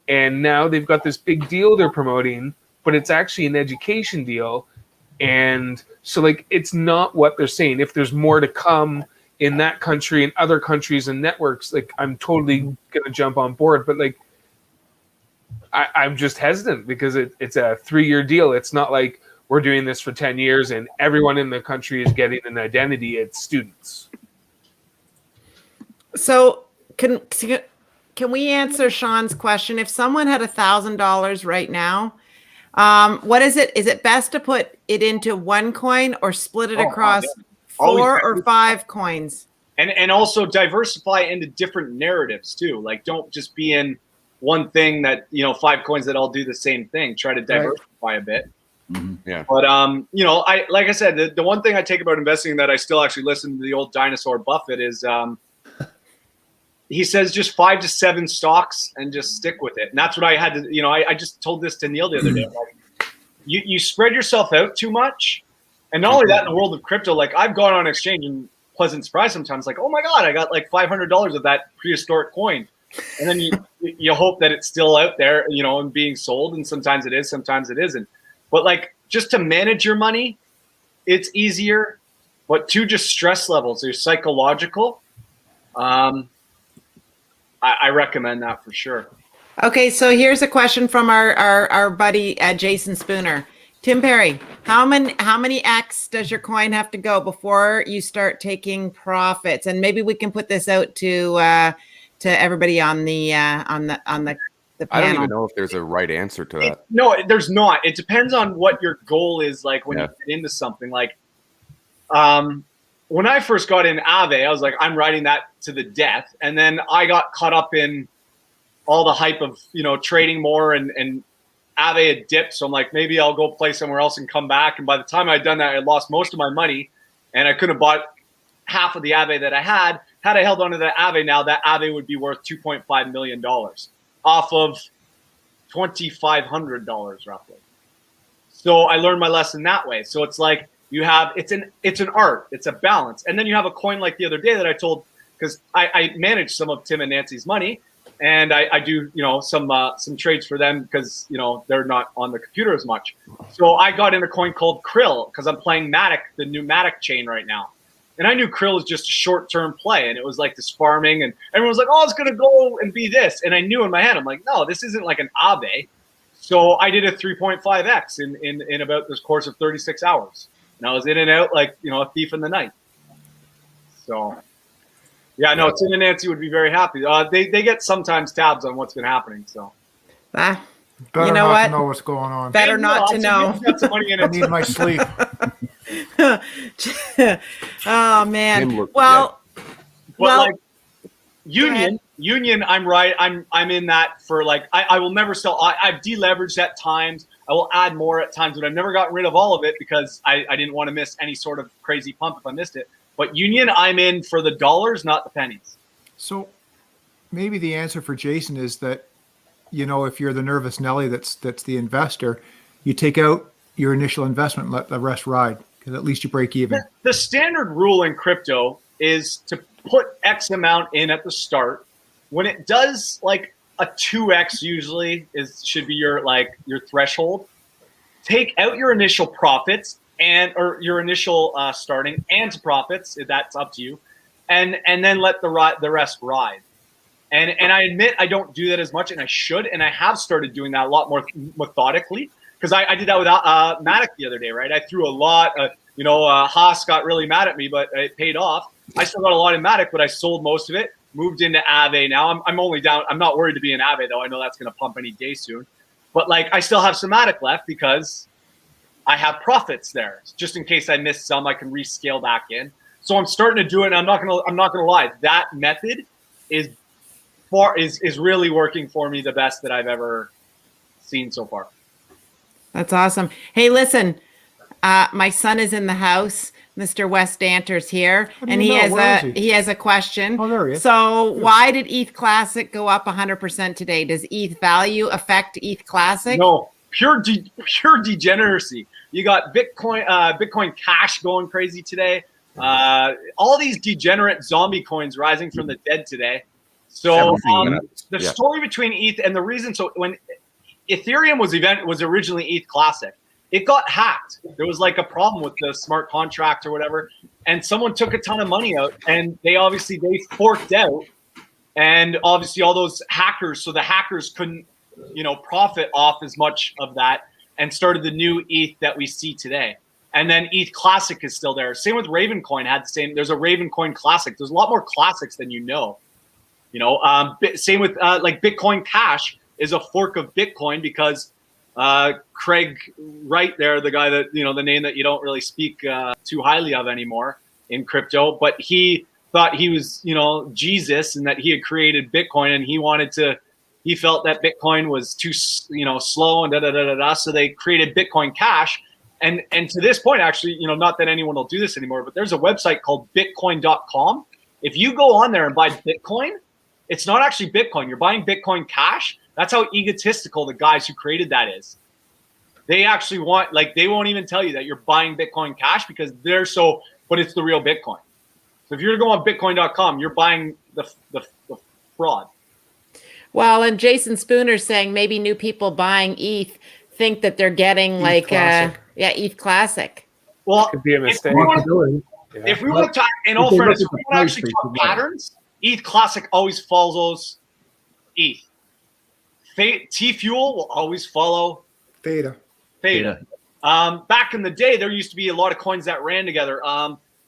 And now they've got this big deal they're promoting, but it's actually an education deal. And so like, it's not what they're saying. If there's more to come in that country and other countries and networks, like, I'm totally going to jump on board. But like, I'm just hesitant because it's a 3-year deal. It's not like we're doing this for 10 years and everyone in the country is getting an identity. It's students. So can we answer Sean's question? If someone had $1,000 right now, what is it? Is it best to put it into one coin or split it across 4 or 5 coins? And also diversify into different narratives too. Like, don't just be in one thing that, 5 coins that all do the same thing. Try to diversify a bit. Mm-hmm. Yeah. But like I said, the one thing I take about investing that I still actually listen to the old dinosaur Buffett is he says just 5 to 7 stocks and just stick with it. And that's what I had to, I just told this to Neil the other day. Like, you spread yourself out too much. And not only that, in the world of crypto, like, I've gone on exchange and pleasant surprise sometimes, like, oh my God, I got like $500 of that prehistoric coin. And then you hope that it's still out there, and being sold. And sometimes it is, sometimes it isn't. But like, just to manage your money, it's easier. But to just stress levels, they're psychological. I recommend that for sure. Okay, so here's a question from our buddy Jason Spooner. Tim Perry, how many X does your coin have to go before you start taking profits? And maybe we can put this out to everybody on the the I don't panel. even know if there's a right answer to that. No, there's not. It depends on what your goal is. Like when you get into something, like when I first got in Aave, I was like, I'm riding that to the death, and then I got caught up in all the hype of trading more, and Aave had dipped, so I'm like, maybe I'll go play somewhere else and come back. And by the time I'd done that, I lost most of my money, and I couldn't have bought half of the Aave that I had. Had I held on to that Aave now, that Aave would be worth $2.5 million off of $2,500 roughly. So I learned my lesson that way. So it's like it's an art, it's a balance. And then you have a coin like the other day that I told, because I manage some of Tim and Nancy's money, and I do some trades for them because they're not on the computer as much. So I got in a coin called Krill because I'm playing Matic, the new Matic chain right now. And I knew Krill was just a short-term play, and it was like this farming, and everyone was like, oh, it's going to go and be this. And I knew in my head, I'm like, no, this isn't like an Aave. So I did a 3.5x in about this course of 36 hours. And I was in and out like, a thief in the night. So, yeah, no, Tim and Nancy would be very happy. They get sometimes tabs on what's been happening, so. Better you know not what? to know what's going on. Better not to know. Got some money in it. I need my sleep. Oh man. But Well, like Union, I'm right. I'm in that for like I will never sell. I've deleveraged at times. I will add more at times, but I've never gotten rid of all of it because I didn't want to miss any sort of crazy pump if I missed it. But Union, I'm in for the dollars, not the pennies. So maybe the answer for Jason is that, if you're the nervous Nelly that's the investor, you take out your initial investment and let the rest ride, because at least you break even. The standard rule in crypto is to put X amount in at the start. When it does like a 2X usually should be your threshold. Take out your initial profits or your initial starting and profits, if that's up to you, and then let the rest ride. And I admit I don't do that as much, and I should, and I have started doing that a lot more methodically, because I did that with Matic the other day, right? I threw a lot. Haas got really mad at me, but it paid off. I still got a lot in Matic, but I sold most of it. Moved into Aave now. I'm only down. I'm not worried to be in Aave though. I know that's going to pump any day soon, but I still have some Matic left because I have profits there, just in case I miss some. I can rescale back in. So I'm starting to do it. And I'm not gonna lie. That method is really working for me the best that I've ever seen so far. That's awesome. Hey, listen, my son is in the house. Mr. Wes Danter's here, and he has a question. Oh, there he is. So why did ETH Classic go up 100% today? Does ETH value affect ETH Classic? No, pure degeneracy. You got Bitcoin Cash going crazy today. All these degenerate zombie coins rising from the dead today. So the story between ETH and the reason, so when Ethereum was originally ETH Classic, it got hacked. There was like a problem with the smart contract or whatever, and someone took a ton of money out, and they forked out, and obviously all those hackers, so the hackers couldn't, profit off as much of that, and started the new ETH that we see today. And then ETH Classic is still there. Same with Ravencoin had the same. There's a Ravencoin Classic. There's a lot more classics than you know. Same with like Bitcoin Cash is a fork of Bitcoin because Craig Wright there, the guy that, the name that you don't really speak too highly of anymore in crypto, but he thought he was, Jesus, and that he had created Bitcoin, and he felt that Bitcoin was too, slow and so they created Bitcoin Cash. And to this point, actually, not that anyone will do this anymore, but there's a website called bitcoin.com. If you go on there and buy Bitcoin, it's not actually Bitcoin. You're buying Bitcoin Cash. That's how egotistical the guys who created that is. They actually they won't even tell you that you're buying Bitcoin Cash because but it's the real Bitcoin. So if you're going on bitcoin.com, you're buying the fraud. Well, and Jason Spooner's saying maybe new people buying ETH think that they're getting ETH Classic. Well, could be a mistake. If we want to talk, in all fairness, if we want to actually talk patterns, ETH Classic always follows ETH. T-Fuel will always follow Theta. Back in the day, there used to be a lot of coins that ran together.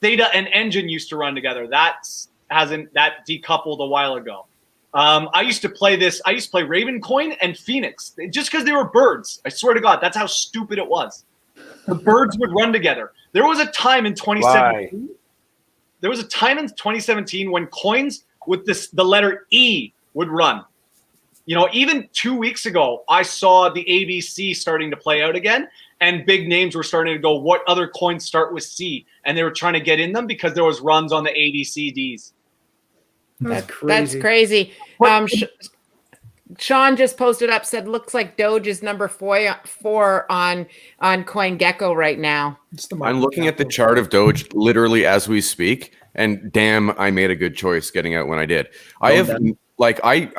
Theta and Engine used to run together. That decoupled a while ago. I used to play Raven Coin and Phoenix just because they were birds. I swear to God, that's how stupid it was. The birds would run together. There was a time in 2017. Why? There was a time in 2017 when coins with the letter E would run. You know, even 2 weeks ago, I saw the ABC starting to play out again, and big names were starting to go, what other coins start with C? And they were trying to get in them because there was runs on the ABCDs. That's crazy. Sean just posted up, said, looks like Doge is number 4 on CoinGecko right now. I'm looking at the chart of Doge literally as we speak, and damn, I made a good choice getting out when I did. I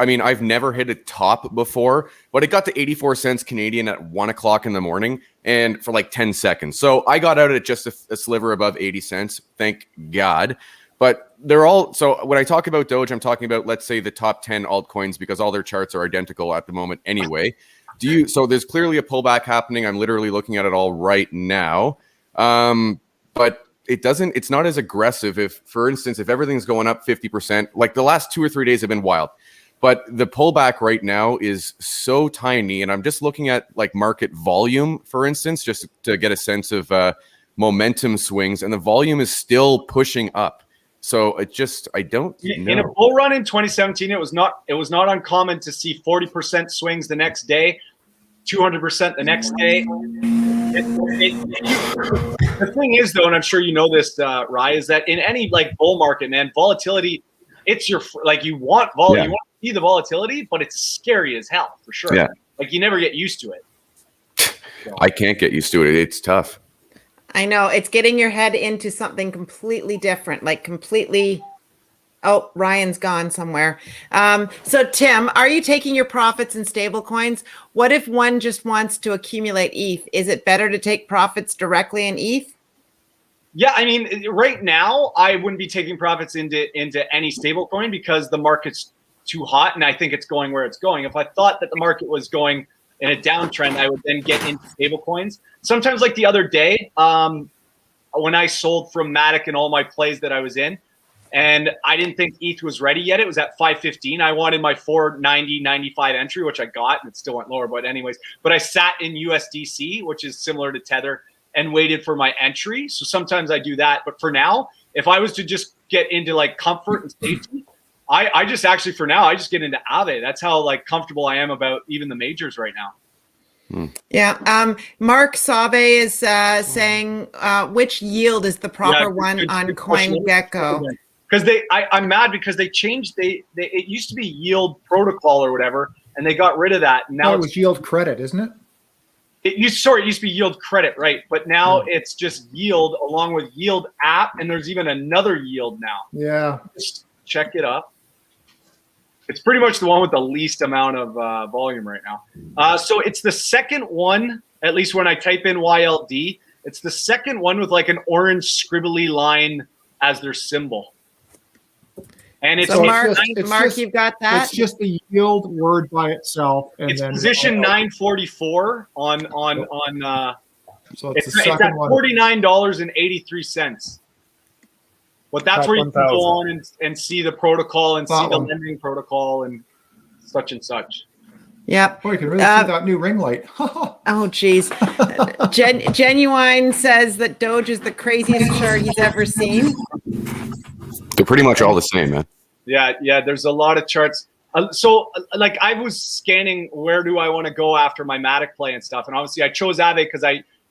mean, I've never hit a top before, but it got to 84 cents Canadian at 1 o'clock in the morning and for like 10 seconds. So I got out at just a sliver above 80 cents. Thank God. But they're all, so when I talk about Doge, I'm talking about, let's say, the top 10 altcoins because all their charts are identical at the moment anyway. So there's clearly a pullback happening. I'm literally looking at it all right now. But it's not as aggressive if, for instance, if everything's going up 50%, like the last 2 or 3 days have been wild. But the pullback right now is so tiny. And I'm just looking at like market volume, for instance, just to get a sense of momentum swings. And the volume is still pushing up. So I don't know. In a bull run in 2017, it was not uncommon to see 40% swings the next day, 200% the next day. The thing is, though, and I'm sure you know this, Rye, is that in any like bull market, man, volatility, it's you want vol, you want to see the volatility, but it's scary as hell for sure. Yeah. Like you never get used to it. So. I can't get used to it. It's tough. I know, it's getting your head into something completely different, like completely. Oh, Ryan's gone somewhere. So Tim, are you taking your profits in stable coins? What if one just wants to accumulate ETH? Is it better to take profits directly in ETH? Yeah, I mean, right now I wouldn't be taking profits into any stable coin because the market's too hot and I think it's going where it's going. If I thought that the market was going in a downtrend, I would then get into stable coins. Sometimes, like the other day, when I sold from Matic and all my plays that I was in, and I didn't think ETH was ready yet. It was at 515. I wanted my 490.95 entry, which I got, and it still went lower. But anyways, I sat in USDC, which is similar to Tether, and waited for my entry. So sometimes I do that. But for now, if I was to just get into like comfort and safety, I just actually for now I just get into Aave. That's how like comfortable I am about even the majors right now. Yeah. Mark Sabe is saying which yield is the proper one on CoinGecko? Because I'm mad because they changed it used to be yield protocol or whatever, and they got rid of that. Now it was yield credit, isn't it? It used to be yield credit, right? But now it's just yield along with yield app, and there's even another yield now. Yeah. Just check it up. It's pretty much the one with the least amount of volume right now. So it's the second one, at least when I type in YLD, it's the second one with like an orange scribbly line as their symbol. And it's so Mark, you've got that. It's just the yield word by itself, and it's then position 944 on. So it's at $49.83. But that's where you can go on and see the protocol and see the lending protocol and such and such. Yeah. Boy, you can really see that new ring light. Oh, geez. Genuine says that Doge is the craziest chart he's ever seen. They're pretty much all the same, man. Yeah. There's a lot of charts. So, like, I was scanning where do I want to go after my Matic play and stuff, and obviously I chose Aave because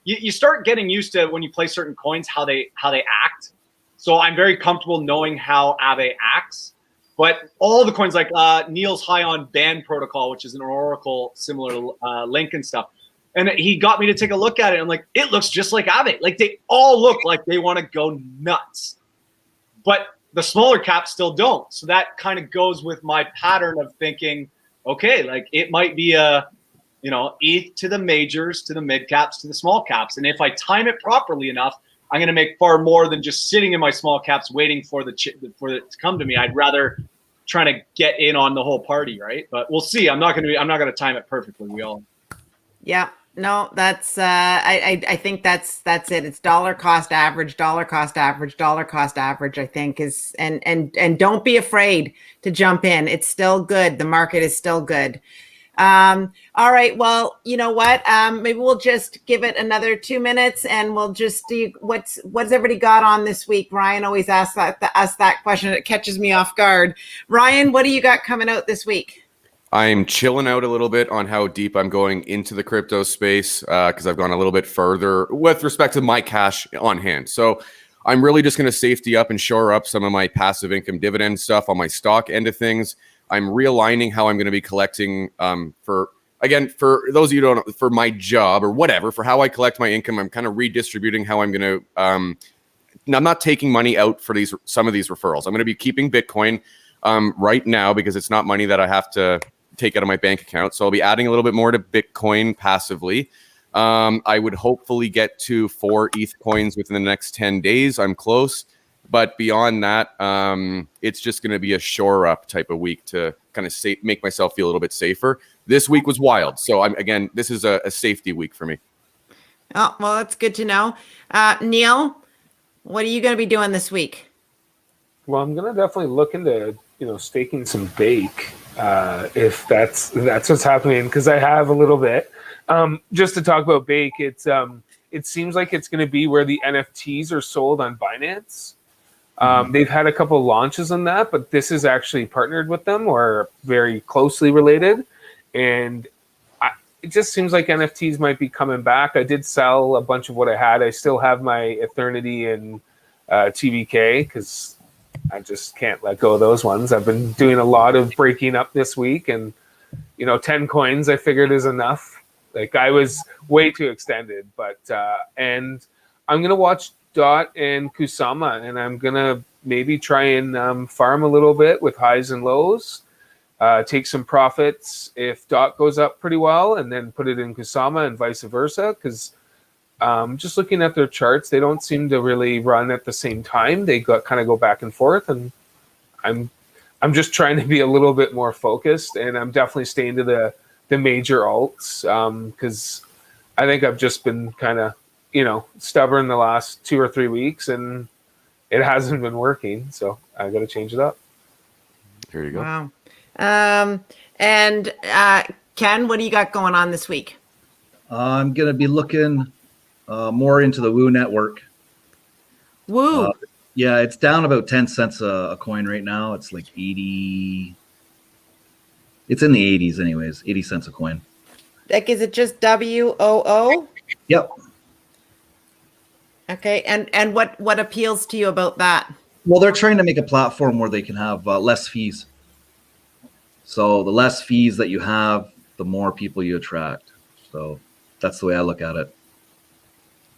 you start getting used to when you play certain coins how they act. So I'm very comfortable knowing how Aave acts. But all the coins, like Neil's high on Band Protocol, which is an Oracle similar link and stuff. And he got me to take a look at it. I'm like, it looks just like Aave. Like they all look like they want to go nuts. But the smaller caps still don't. So that kind of goes with my pattern of thinking, okay, like it might be ETH to the majors, to the mid caps, to the small caps. And if I time it properly enough, I'm going to make far more than just sitting in my small caps waiting for it to come to me. I'd rather try to get in on the whole party, right? But we'll see. I'm not going to time it perfectly. We all. Yeah. No, that's I think that's it. It's dollar cost average, dollar cost average, dollar cost average, I think is and don't be afraid to jump in. It's still good. The market is still good. All right. Well, you know what? Maybe we'll just give it another 2 minutes and we'll just see what's everybody got on this week. Ryan always asks that question. It catches me off guard. Ryan, what do you got coming out this week? I'm chilling out a little bit on how deep I'm going into the crypto space because I've gone a little bit further with respect to my cash on hand. So I'm really just going to safety up and shore up some of my passive income dividend stuff on my stock end of things. I'm realigning how I'm going to be collecting for those of you who don't know, for my job or whatever, for how I collect my income. I'm kind of redistributing how I'm going to I'm not taking money out for some of these referrals. I'm going to be keeping Bitcoin right now because it's not money that I have to take out of my bank account. So I'll be adding a little bit more to Bitcoin passively. I would hopefully get to 4 ETH coins within the next 10 days. I'm close. But beyond that, it's just going to be a shore up type of week to kind of make myself feel a little bit safer. This week was wild. So this is a safety week for me. Oh, well, that's good to know. Neil, what are you going to be doing this week? Well, I'm going to definitely look into, staking some bake. If that's what's happening, because I have a little bit. Just to talk about bake, it seems like it's going to be where the NFTs are sold on Binance. They've had a couple of launches on that, but this is actually partnered with them or very closely related. And it just seems like NFTs might be coming back. I did sell a bunch of what I had. I still have my Eternity and TBK because I just can't let go of those ones. I've been doing a lot of breaking up this week, and 10 coins I figured is enough. Like, I was way too extended, but and I'm gonna watch Dot and Kusama, and I'm gonna maybe try and farm a little bit with highs and lows, take some profits if Dot goes up pretty well, and then put it in Kusama and vice versa. Because just looking at their charts, they don't seem to really run at the same time. They kind of go back and forth, and I'm just trying to be a little bit more focused, and I'm definitely staying to the major alts because I think I've just been kind of stubborn the last 2 or 3 weeks, and it hasn't been working. So I got to change it up. Here you go. Wow. And Ken, what do you got going on this week? I'm going to be looking more into the Woo network. Woo. Yeah, it's down about 10 cents a coin right now. It's like 80. It's in the 80s anyways, 80 cents a coin. Like, is it just WOO? Yep. Okay. And what appeals to you about that? Well, they're trying to make a platform where they can have less fees. So the less fees that you have, the more people you attract. So that's the way I look at it.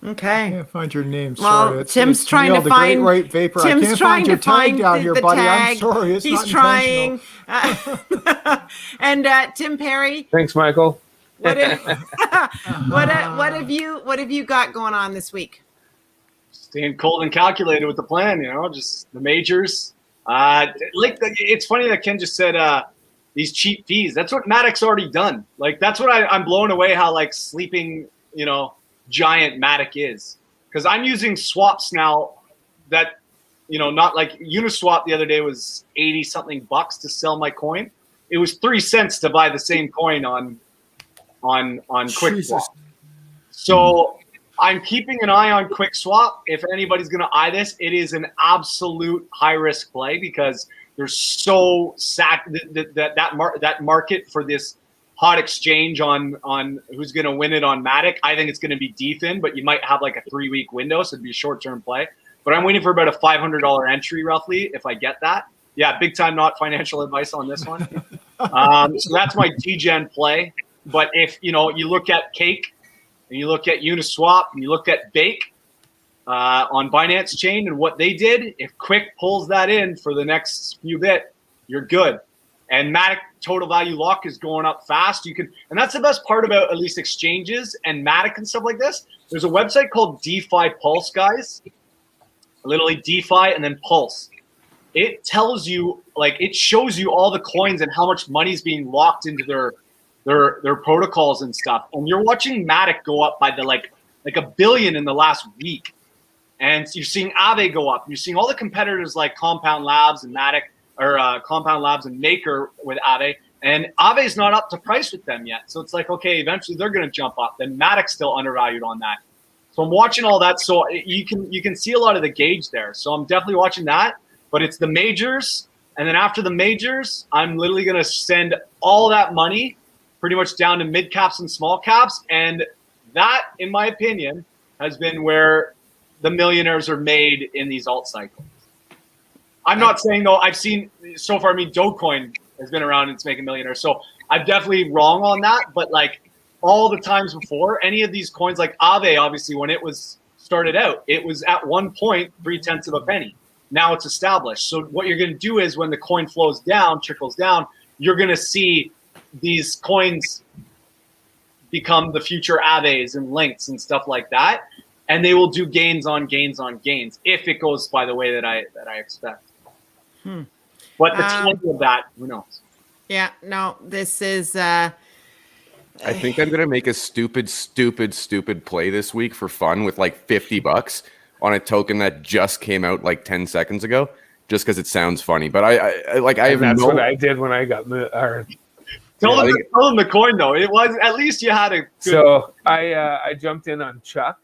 Okay. I can't find your name. Well, Sorry. Tim's it's trying Neil, to find. Great White Vapor. Tim's I can't trying find your to tag find down here, the buddy. tag. I'm sorry. It's He's not trying. And Tim Perry, Thanks, Michael. what have you got going on this week? Staying cold and calculated with the plan, just the majors. It's funny that Ken just said these cheap fees. That's what Matic's already done. Like, that's what I'm blown away how like sleeping, giant Matic is. Because I'm using swaps now that, not like Uniswap the other day was 80 something bucks to sell my coin. It was 3 cents to buy the same coin on QuickSwap. So I'm keeping an eye on QuickSwap. If anybody's going to eye this, it is an absolute high risk play because there's so that market for this hot exchange on who's going to win it on Matic. I think it's going to be DFIN, but you might have like a 3-week window, so it'd be a short-term play. But I'm waiting for about a $500 entry roughly if I get that. Yeah, big time, not financial advice on this one. So that's my DGen play. But if you look at Cake and you look at Uniswap and you look at Bake on Binance Chain and what they did, if Quick pulls that in for the next few bit, you're good. And Matic total value lock is going up fast. And that's the best part about at least exchanges and Matic and stuff like this. There's a website called DeFi Pulse, guys. Literally DeFi and then Pulse. It tells you, it shows you all the coins and how much money is being locked into their protocols and stuff. And you're watching Matic go up by like $1 billion in the last week. And you're seeing Aave go up. You're seeing all the competitors like Compound Labs and Matic, or Compound Labs and Maker with Aave. And Aave's not up to price with them yet. So it's like, okay, eventually they're going to jump up. Then Matic's still undervalued on that. So I'm watching all that. So you can see a lot of the gauge there. So I'm definitely watching that. But it's the majors. And then after the majors, I'm literally going to send all that money pretty much down to mid caps and small caps. And that, in my opinion, has been where the millionaires are made in these alt cycles. I'm not saying, though, I've seen so far, Dogecoin has been around and it's making millionaires. So I'm definitely wrong on that. But like all the times before, any of these coins, like Aave, obviously, when it was started out, it was at one point 0.3 of a penny. Now it's established. So what you're going to do is when the coin flows down, trickles down, you're going to see these coins become the future Aaves and Links and stuff like that. And they will do gains on gains on gains if it goes by the way that I expect. But the timing of that, who knows? Yeah, no, this is I think I'm gonna make a stupid play this week for fun with like $50 on a token that just came out like 10 seconds ago, just because it sounds funny. But I have that's no. what I did when I got Tell them the coin though. It was at least you had a good. So I jumped in on Chuck.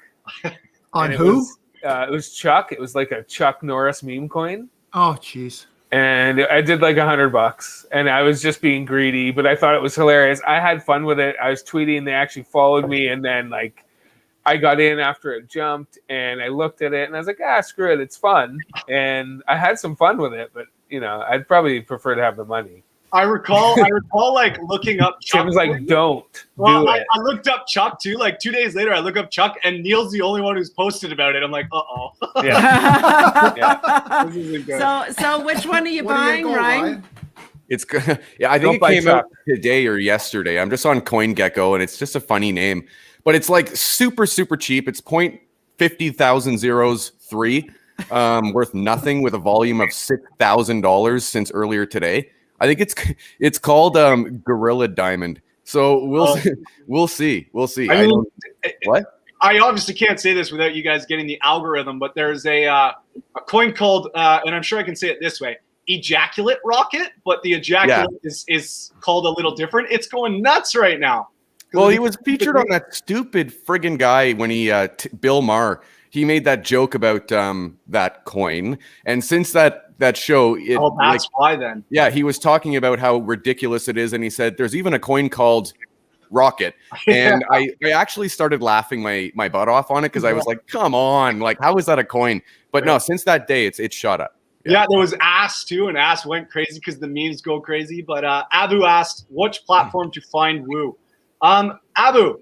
On who? It was Chuck. It was like a Chuck Norris meme coin. Oh, jeez. And I did like $100, and I was just being greedy, but I thought it was hilarious. I had fun with it. I was tweeting, they actually followed me, and then like I got in after it jumped, and I looked at it, and I was like, screw it, it's fun, and I had some fun with it. But I'd probably prefer to have the money. I recall like looking up Chuck. Tim was like, don't do it. I looked up Chuck too. Like 2 days later, I look up Chuck, and Neil's the only one who's posted about it. I'm like, uh-oh. Yeah. This isn't good. So which one are you buying, Ryan? It's good. Yeah, I think it came out today or yesterday. I'm just on CoinGecko, and it's just a funny name, but it's like super cheap. It's 0.50,003, worth nothing with a volume of $6,000 since earlier today. I think it's called Gorilla Diamond. So we'll see. I mean, what? I obviously can't say this without you guys getting the algorithm, but there's a coin called, and I'm sure I can say it this way, Ejaculate Rocket, but the ejaculate is called a little different. It's going nuts right now. Well, he was featured on that stupid friggin' guy when he Bill Maher. He made that joke about that coin, and since that show, that's why then. Yeah, he was talking about how ridiculous it is, and he said there's even a coin called Rocket, and I actually started laughing my butt off on it because I was like, come on, like how is that a coin? But no, since that day, it's shot up. Yeah, there was Ass too, and Ass went crazy because the memes go crazy. But Abu asked, which platform to find Woo? Abu,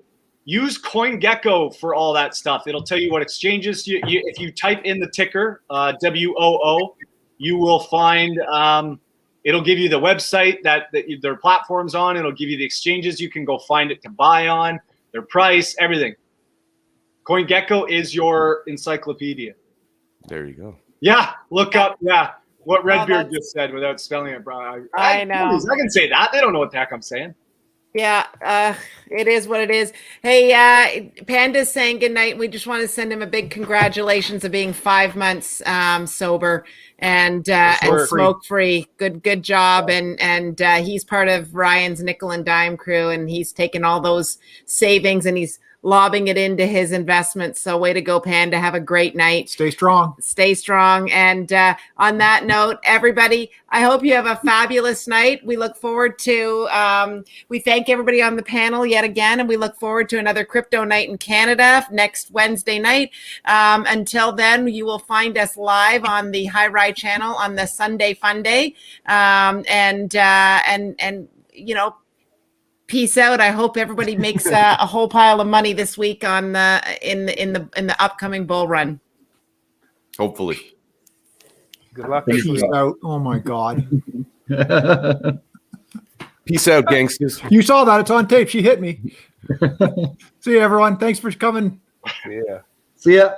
use CoinGecko for all that stuff. It'll tell you what exchanges. If you type in the ticker, WOO, you will find, it'll give you the website that their platform's on. It'll give you the exchanges. You can go find it to buy on, their price, everything. CoinGecko is your encyclopedia. There you go. Yeah, look up, what Redbeard just said without spelling it, bro. I know. I can say that. They don't know what the heck I'm saying. Yeah, it is what it is. Hey, Panda's saying good night. We just want to send him a big congratulations of being 5 months sober and smoke free. Good job. And he's part of Ryan's nickel and dime crew, and he's taken all those savings and he's lobbing it into his investments. So way to go, Panda. Have a great night. Stay strong. Stay strong. And on that note, everybody, I hope you have a fabulous night. We look forward to, we thank everybody on the panel yet again, and we look forward to another crypto night in Canada next Wednesday night. Until then, you will find us live on the High Rye channel on the Sunday Fun Day. And peace out. I hope everybody makes a whole pile of money this week on in the upcoming bull run. Hopefully. Good luck. Peace out. Oh my God. Peace out, gangsters. You saw that. It's on tape. She hit me. See you, everyone. Thanks for coming. Yeah. See ya.